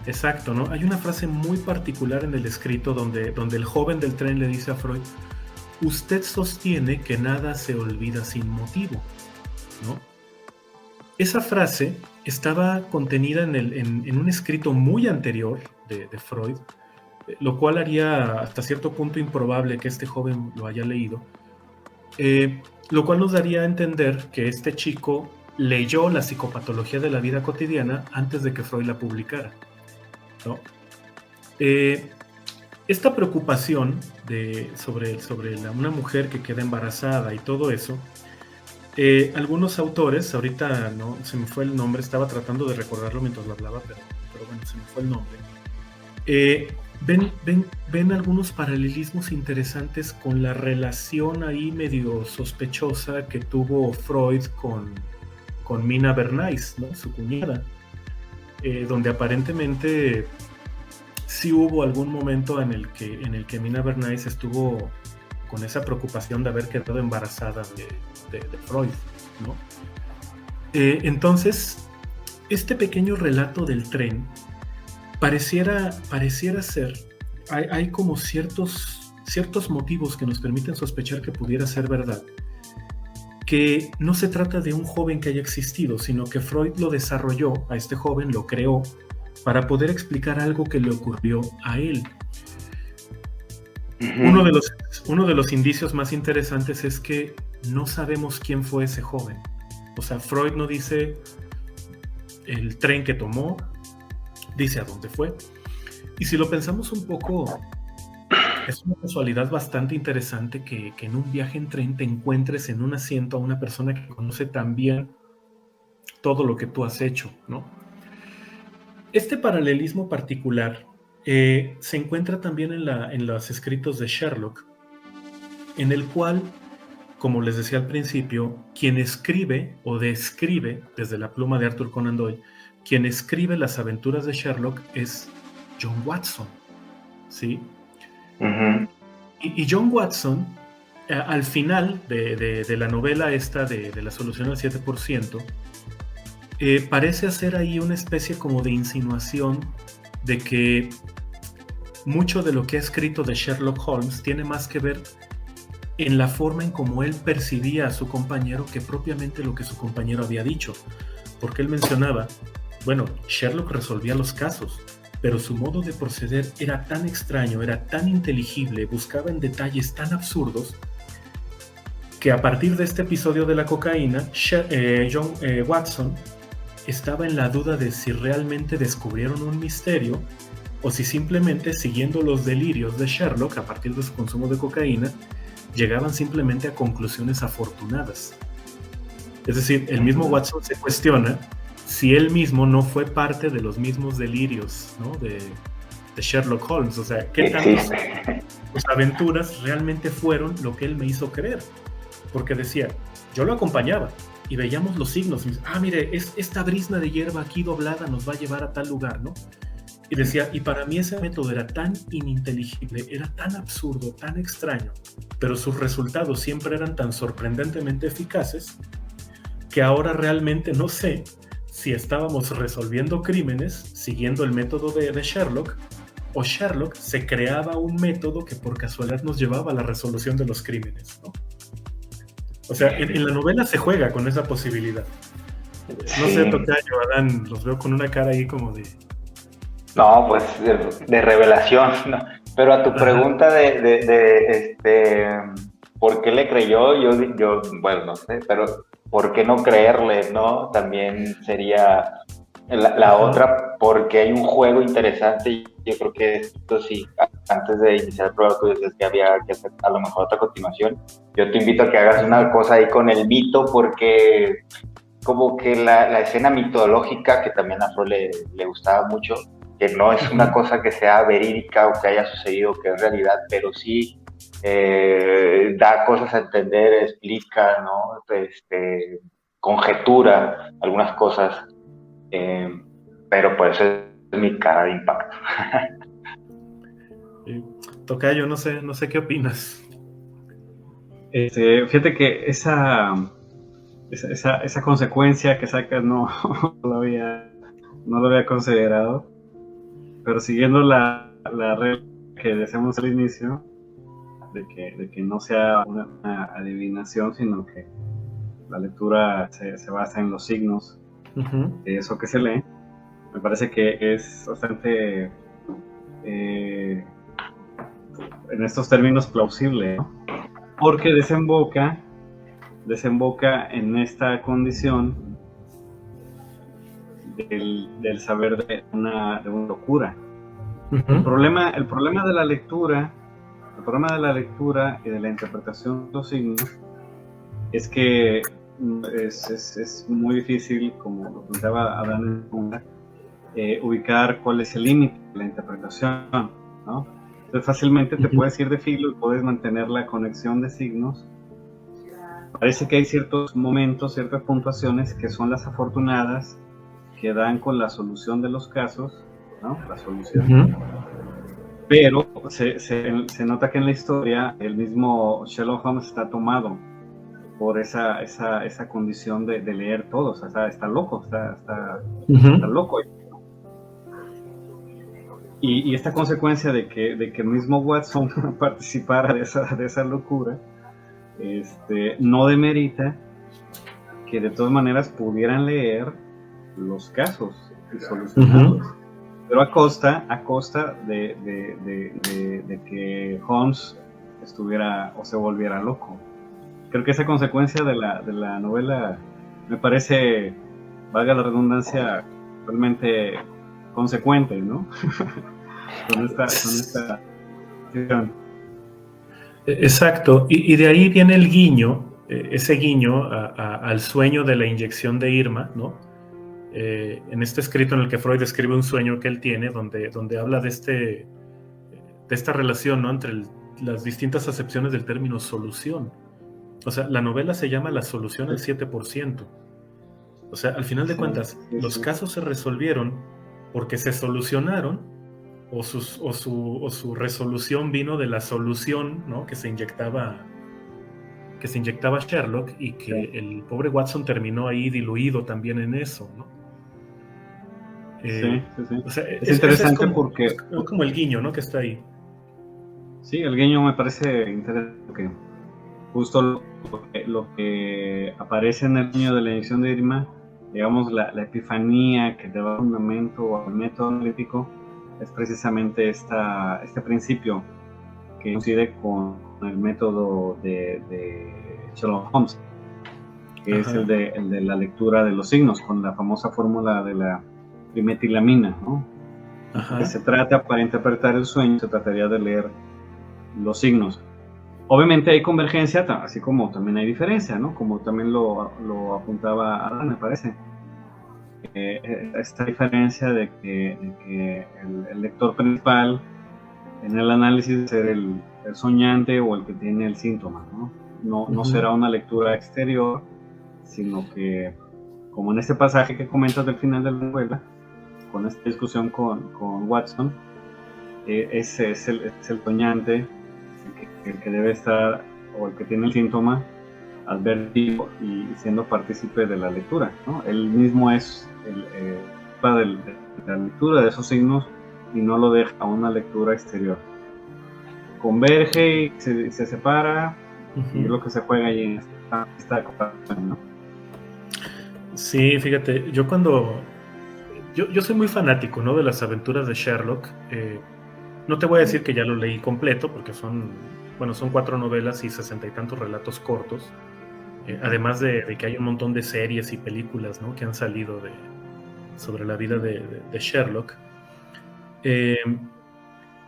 Exacto, ¿no? Hay una frase muy particular en el escrito donde el joven del tren le dice a Freud, usted sostiene que nada se olvida sin motivo, ¿no? Esa frase estaba contenida en un escrito muy anterior de Freud, lo cual haría hasta cierto punto improbable que este joven lo haya leído, lo cual nos daría a entender que este chico leyó La psicopatología de la vida cotidiana antes de que Freud la publicara, ¿no? Esta preocupación sobre una mujer que queda embarazada y todo eso, algunos autores, ahorita no se me fue el nombre, estaba tratando de recordarlo mientras lo hablaba, pero bueno, se me fue el nombre. ven algunos paralelismos interesantes con la relación ahí medio sospechosa que tuvo Freud con Mina Bernays, ¿no? Su cuñada, donde aparentemente sí hubo algún momento en el que Mina Bernays estuvo con esa preocupación de haber quedado embarazada de Freud, ¿no? Entonces, este pequeño relato del tren pareciera ser, hay como ciertos motivos que nos permiten sospechar que pudiera ser verdad, que no se trata de un joven que haya existido, sino que Freud lo desarrolló, a este joven lo creó, para poder explicar algo que le ocurrió a él. Uno de los indicios más interesantes es que no sabemos quién fue ese joven. O sea, Freud no dice el tren que tomó, dice a dónde fue. Y si lo pensamos un poco, es una casualidad bastante interesante que en un viaje en tren te encuentres en un asiento a una persona que conoce tan bien todo lo que tú has hecho, ¿no? Este paralelismo particular se encuentra también en los escritos de Sherlock, en el cual, como les decía al principio, quien escribe o describe, desde la pluma de Arthur Conan Doyle, quien escribe las aventuras de Sherlock es John Watson, ¿sí? Uh-huh. Y John Watson, al final de la novela esta de La solución al 7%, parece hacer ahí una especie como de insinuación de que mucho de lo que ha escrito de Sherlock Holmes tiene más que ver en la forma en cómo él percibía a su compañero que propiamente lo que su compañero había dicho, porque él mencionaba, bueno, Sherlock resolvía los casos, pero su modo de proceder era tan extraño, era tan inteligible, buscaba en detalles tan absurdos, que a partir de este episodio de la cocaína, John Watson estaba en la duda de si realmente descubrieron un misterio o si simplemente, siguiendo los delirios de Sherlock a partir de su consumo de cocaína, llegaban simplemente a conclusiones afortunadas. Es decir, el mismo Watson se cuestiona si él mismo no fue parte de los mismos delirios, ¿no? de Sherlock Holmes. O sea, ¿qué tantas sus aventuras realmente fueron lo que él me hizo creer? Porque decía, yo lo acompañaba y veíamos los signos. Mire, esta brizna de hierba aquí doblada nos va a llevar a tal lugar, ¿no? Y decía, y para mí ese método era tan ininteligible, era tan absurdo, tan extraño, pero sus resultados siempre eran tan sorprendentemente eficaces, que ahora realmente no sé si estábamos resolviendo crímenes siguiendo el método de Sherlock, o Sherlock se creaba un método que por casualidad nos llevaba a la resolución de los crímenes, ¿no? O sea, en la novela se juega con esa posibilidad. No sé, Tocayo, Adán, los veo con una cara ahí como de... No, pues de revelación, ¿no? Pero a tu pregunta de ¿por qué le creyó? Yo, bueno, no sé, pero ¿por qué no creerle, no? También sería la otra, porque hay un juego interesante. Yo creo que esto sí, antes de iniciar el programa tú dices que había que hacer a lo mejor otra continuación. Yo te invito a que hagas una cosa ahí con el mito, porque como que la escena mitológica, que también a Freud le gustaba mucho, que no es una cosa que sea verídica o que haya sucedido, que es realidad, pero sí da cosas a entender, explica, ¿no? Conjetura algunas cosas, pero pues es mi cara de impacto. Tocayo, no sé qué opinas. Fíjate que esa consecuencia que sacas no lo había considerado, pero siguiendo la regla que decíamos al inicio, de que no sea una adivinación, sino que la lectura se basa en los signos de eso que se lee, me parece que es bastante en estos términos plausible, ¿no? Porque desemboca en esta condición del saber de una locura. El problema de la lectura y de la interpretación de los signos es que es muy difícil, como lo planteaba Adán, ubicar cuál es el límite de la interpretación. ¿no? Entonces fácilmente te puedes ir de filo y puedes mantener la conexión de signos. Parece que hay ciertos momentos, ciertas puntuaciones que son las afortunadas, que dan con la solución de los casos, ¿no? La solución. Pero se nota que en la historia el mismo Sherlock Holmes está tomado por esa condición de leer todo, o sea, está loco, está loco. Y esta consecuencia de que el mismo Watson participara de esa locura, no demerita que de todas maneras pudieran leer los casos y solucionarlos, pero a costa de que Holmes estuviera o se volviera loco. Creo que esa consecuencia de la novela me parece, valga la redundancia, realmente consecuente, ¿no? con esta Exacto, y de ahí viene el guiño, ese guiño al sueño de la inyección de Irma, ¿no? En este escrito en el que Freud describe un sueño que él tiene, donde habla de esta relación, ¿no? Entre las distintas acepciones del término solución. O sea, la novela se llama La solución al 7%. O sea, al final de cuentas, los casos se resolvieron porque se solucionaron, o su resolución vino de la solución, ¿no? que se inyectaba Sherlock, y que el pobre Watson terminó ahí diluido también en eso, ¿no? Sí. O sea, es interesante porque es como el guiño, ¿no? Que está ahí. Sí, el guiño me parece interesante porque justo lo que aparece en el guiño de la edición de Irma, digamos, la epifanía que te da fundamento al método analítico, es precisamente este principio que coincide con el método de Sherlock Holmes, que es el de la lectura de los signos, con la famosa fórmula de la trimetilamina, ¿no? Que se trata, para interpretar el sueño, se trataría de leer los signos. Obviamente hay convergencia, así como también hay diferencia, ¿no? Como también lo apuntaba Adán, me parece. Esta diferencia de que el lector principal en el análisis ser el soñante o el que tiene el síntoma, ¿no? No será una lectura exterior, sino que, como en este pasaje que comentas del final de la novela, con esta discusión con Watson, ese es el soñante, el que debe estar, o el que tiene el síntoma, advertido y siendo partícipe de la lectura, ¿no? Él mismo es de la lectura de esos signos y no lo deja a una lectura exterior. Converge y se separa, y es lo que se juega ahí en esta comparación, ¿no? Sí, fíjate, yo soy muy fanático, ¿no? De las aventuras de Sherlock. No te voy a decir que ya lo leí completo, porque son 4 novelas y 60 y tantos relatos cortos. Además de que hay un montón de series y películas, ¿no? Que han salido sobre la vida de Sherlock.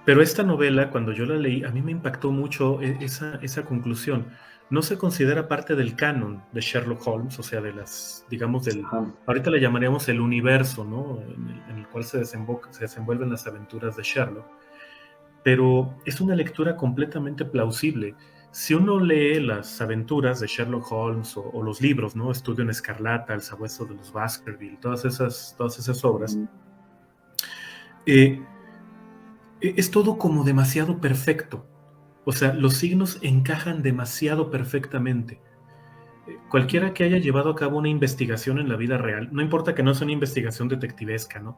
Pero esta novela, cuando yo la leí, a mí me impactó mucho esa conclusión. No se considera parte del canon de Sherlock Holmes, o sea, de ahorita le llamaríamos el universo, ¿no? En el cual se desenvuelven las aventuras de Sherlock. Pero es una lectura completamente plausible. Si uno lee las aventuras de Sherlock Holmes o los libros, ¿no? Estudio en Escarlata, El sabueso de los Baskerville, todas esas obras, es todo como demasiado perfecto. O sea, los signos encajan demasiado perfectamente. Cualquiera que haya llevado a cabo una investigación en la vida real, no importa que no sea una investigación detectivesca, ¿no?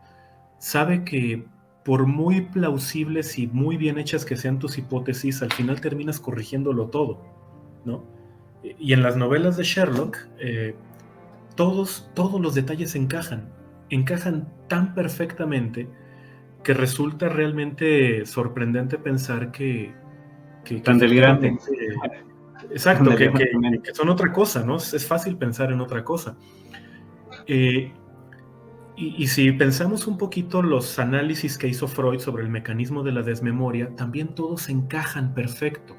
Sabe que por muy plausibles y muy bien hechas que sean tus hipótesis, al final terminas corrigiéndolo todo, ¿no? Y en las novelas de Sherlock, todos los detalles encajan tan perfectamente que resulta realmente sorprendente pensar que tan delirante. Exacto, que son otra cosa, ¿no? Es fácil pensar en otra cosa. Y si pensamos un poquito los análisis que hizo Freud sobre el mecanismo de la desmemoria, también todos encajan perfecto.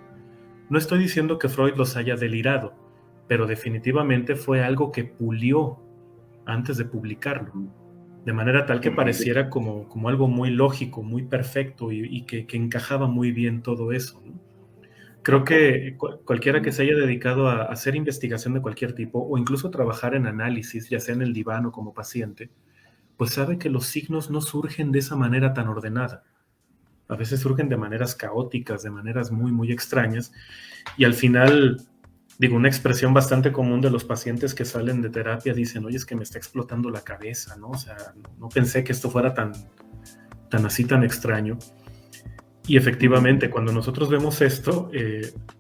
No estoy diciendo que Freud los haya delirado, pero definitivamente fue algo que pulió antes de publicarlo. de manera tal que pareciera como algo muy lógico, muy perfecto y que encajaba muy bien todo eso, ¿no? Creo que cualquiera que se haya dedicado a hacer investigación de cualquier tipo o incluso trabajar en análisis, ya sea en el diván o como paciente, pues sabe que los signos no surgen de esa manera tan ordenada. A veces surgen de maneras caóticas, de maneras muy, muy extrañas. Y al final, digo, una expresión bastante común de los pacientes que salen de terapia dicen, oye, es que me está explotando la cabeza, ¿no? O sea, no pensé que esto fuera tan así, tan extraño. Y efectivamente, cuando nosotros vemos esto,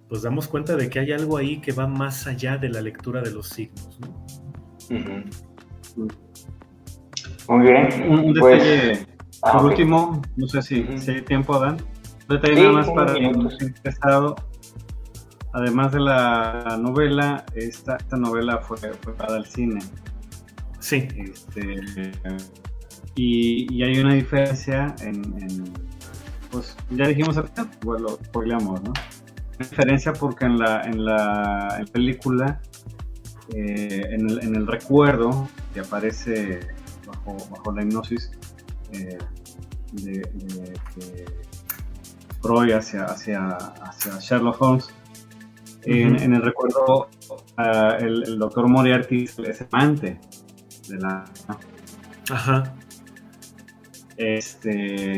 pues damos cuenta de que hay algo ahí que va más allá de la lectura de los signos, ¿no? Muy bien. Un detalle, por último, no sé si hay tiempo, Adán. Un detalle nada más para empezado. Además de la novela, esta novela fue para el cine. Sí. Y hay una diferencia pues ya dijimos ahorita, pues lo spoileamos, ¿no? Una diferencia porque en la película, en el recuerdo que aparece bajo la hipnosis de Freud hacia Sherlock Holmes, en el recuerdo el doctor Moriarty es amante de la... Ajá.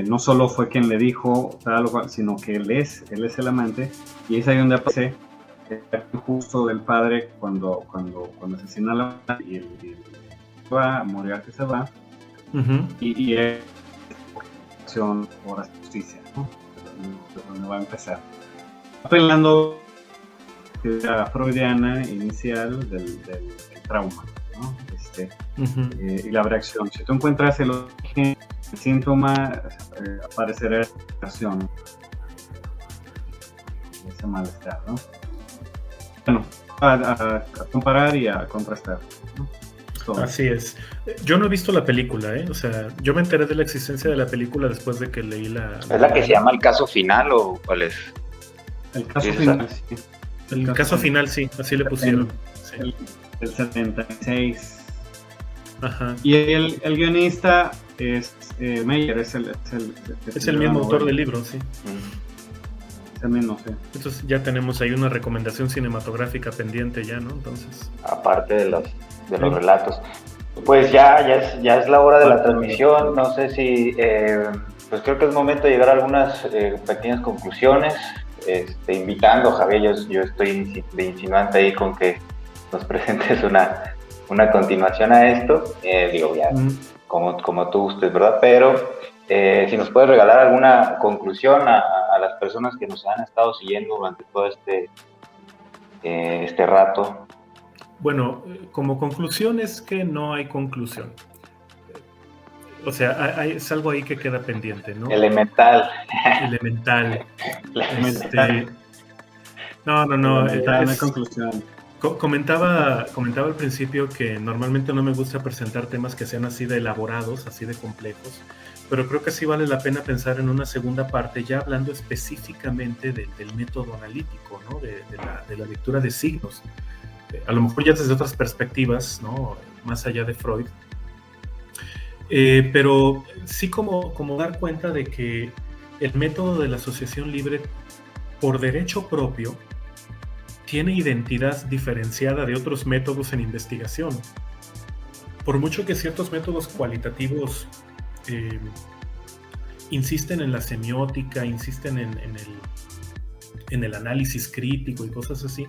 No solo fue quien le dijo tal o cual, sino que él es el amante, y es ahí donde aparece el justo del padre cuando asesina a la madre y Moriarty se va, y es acción por la justicia, ¿no? Donde va a empezar apelando a la freudiana inicial del trauma, ¿no? Y la reacción. Si tú encuentras el origen, el síntoma, aparecerá la reacción, ese malestar, ¿no? Bueno, a comparar y a contrastar, ¿no? Así es. Yo no he visto la película, ¿eh? O sea, yo me enteré de la existencia de la película después de que leí la... ¿Es la que se llama El Caso Final o cuál es? El Caso Final, sí. El caso final, sí, así le pusieron. El 76. Ajá. Y el guionista es Meyer, es el mismo autor del libro, sí. Es el mismo, sí. Entonces ya tenemos ahí una recomendación cinematográfica pendiente ya, ¿no? Entonces. Aparte de los relatos. Pues ya es la hora de la transmisión. No sé si, pues creo que es momento de llegar a algunas pequeñas conclusiones. Invitando, Javier, yo estoy de insinuante ahí con que nos presentes una continuación a esto, digo, ya, como tú gustes, ¿verdad? Pero si nos puedes regalar alguna conclusión a las personas que nos han estado siguiendo durante todo este rato. Bueno, como conclusión es que no hay conclusión. O sea, es algo ahí que queda pendiente, ¿no? Elemental. No. No hay conclusión. Comentaba al principio que normalmente no me gusta presentar temas que sean así de elaborados, así de complejos, pero creo que sí vale la pena pensar en una segunda parte, ya hablando específicamente del método analítico, ¿no? De la lectura de signos. A lo mejor ya desde otras perspectivas, ¿no? Más allá de Freud. Pero sí como dar cuenta de que el método de la asociación libre, por derecho propio, tiene identidad diferenciada de otros métodos en investigación. Por mucho que ciertos métodos cualitativos insisten en la semiótica, insisten en el análisis crítico y cosas así,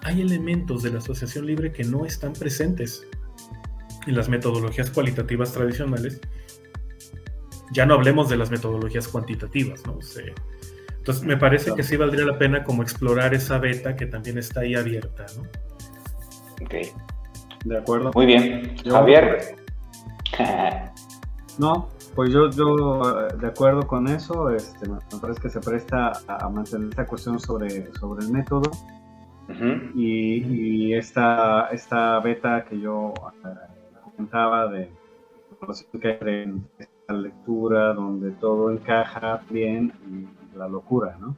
hay elementos de la asociación libre que no están presentes en las metodologías cualitativas tradicionales. Ya no hablemos de las metodologías cuantitativas, ¿no? Entonces me parece que sí valdría la pena como explorar esa beta que también está ahí abierta, ¿no? Ok. De acuerdo. Muy bien. Javier. No, pues yo de acuerdo con eso, me parece que se presta a mantener esta cuestión sobre el método. Y esta beta que yo comentaba de esta lectura donde todo encaja bien y la locura, ¿no?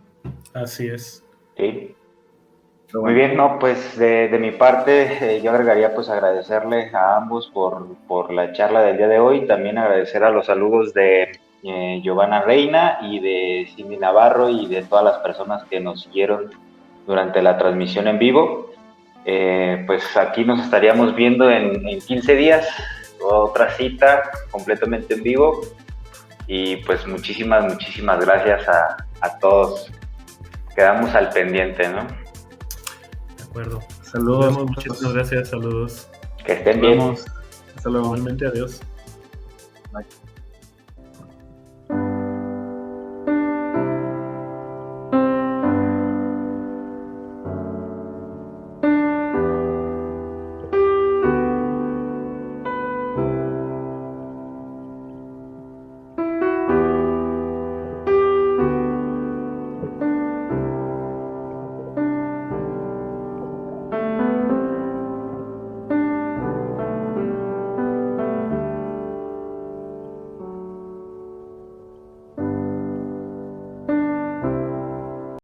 Así es. Sí. Pero Muy bueno. bien, no, pues de mi parte yo agregaría pues agradecerle a ambos por la charla del día de hoy, también agradecer a los saludos de Giovanna Reina y de Cindy Navarro y de todas las personas que nos siguieron durante la transmisión en vivo. Pues aquí nos estaríamos viendo en 15 días, otra cita completamente en vivo y pues muchísimas gracias a todos. Quedamos al pendiente, ¿no? De acuerdo. Saludos. Nos vemos. Muchísimas gracias. Saludos. Que estén bien. Hasta luego. Igualmente, adiós. Bye.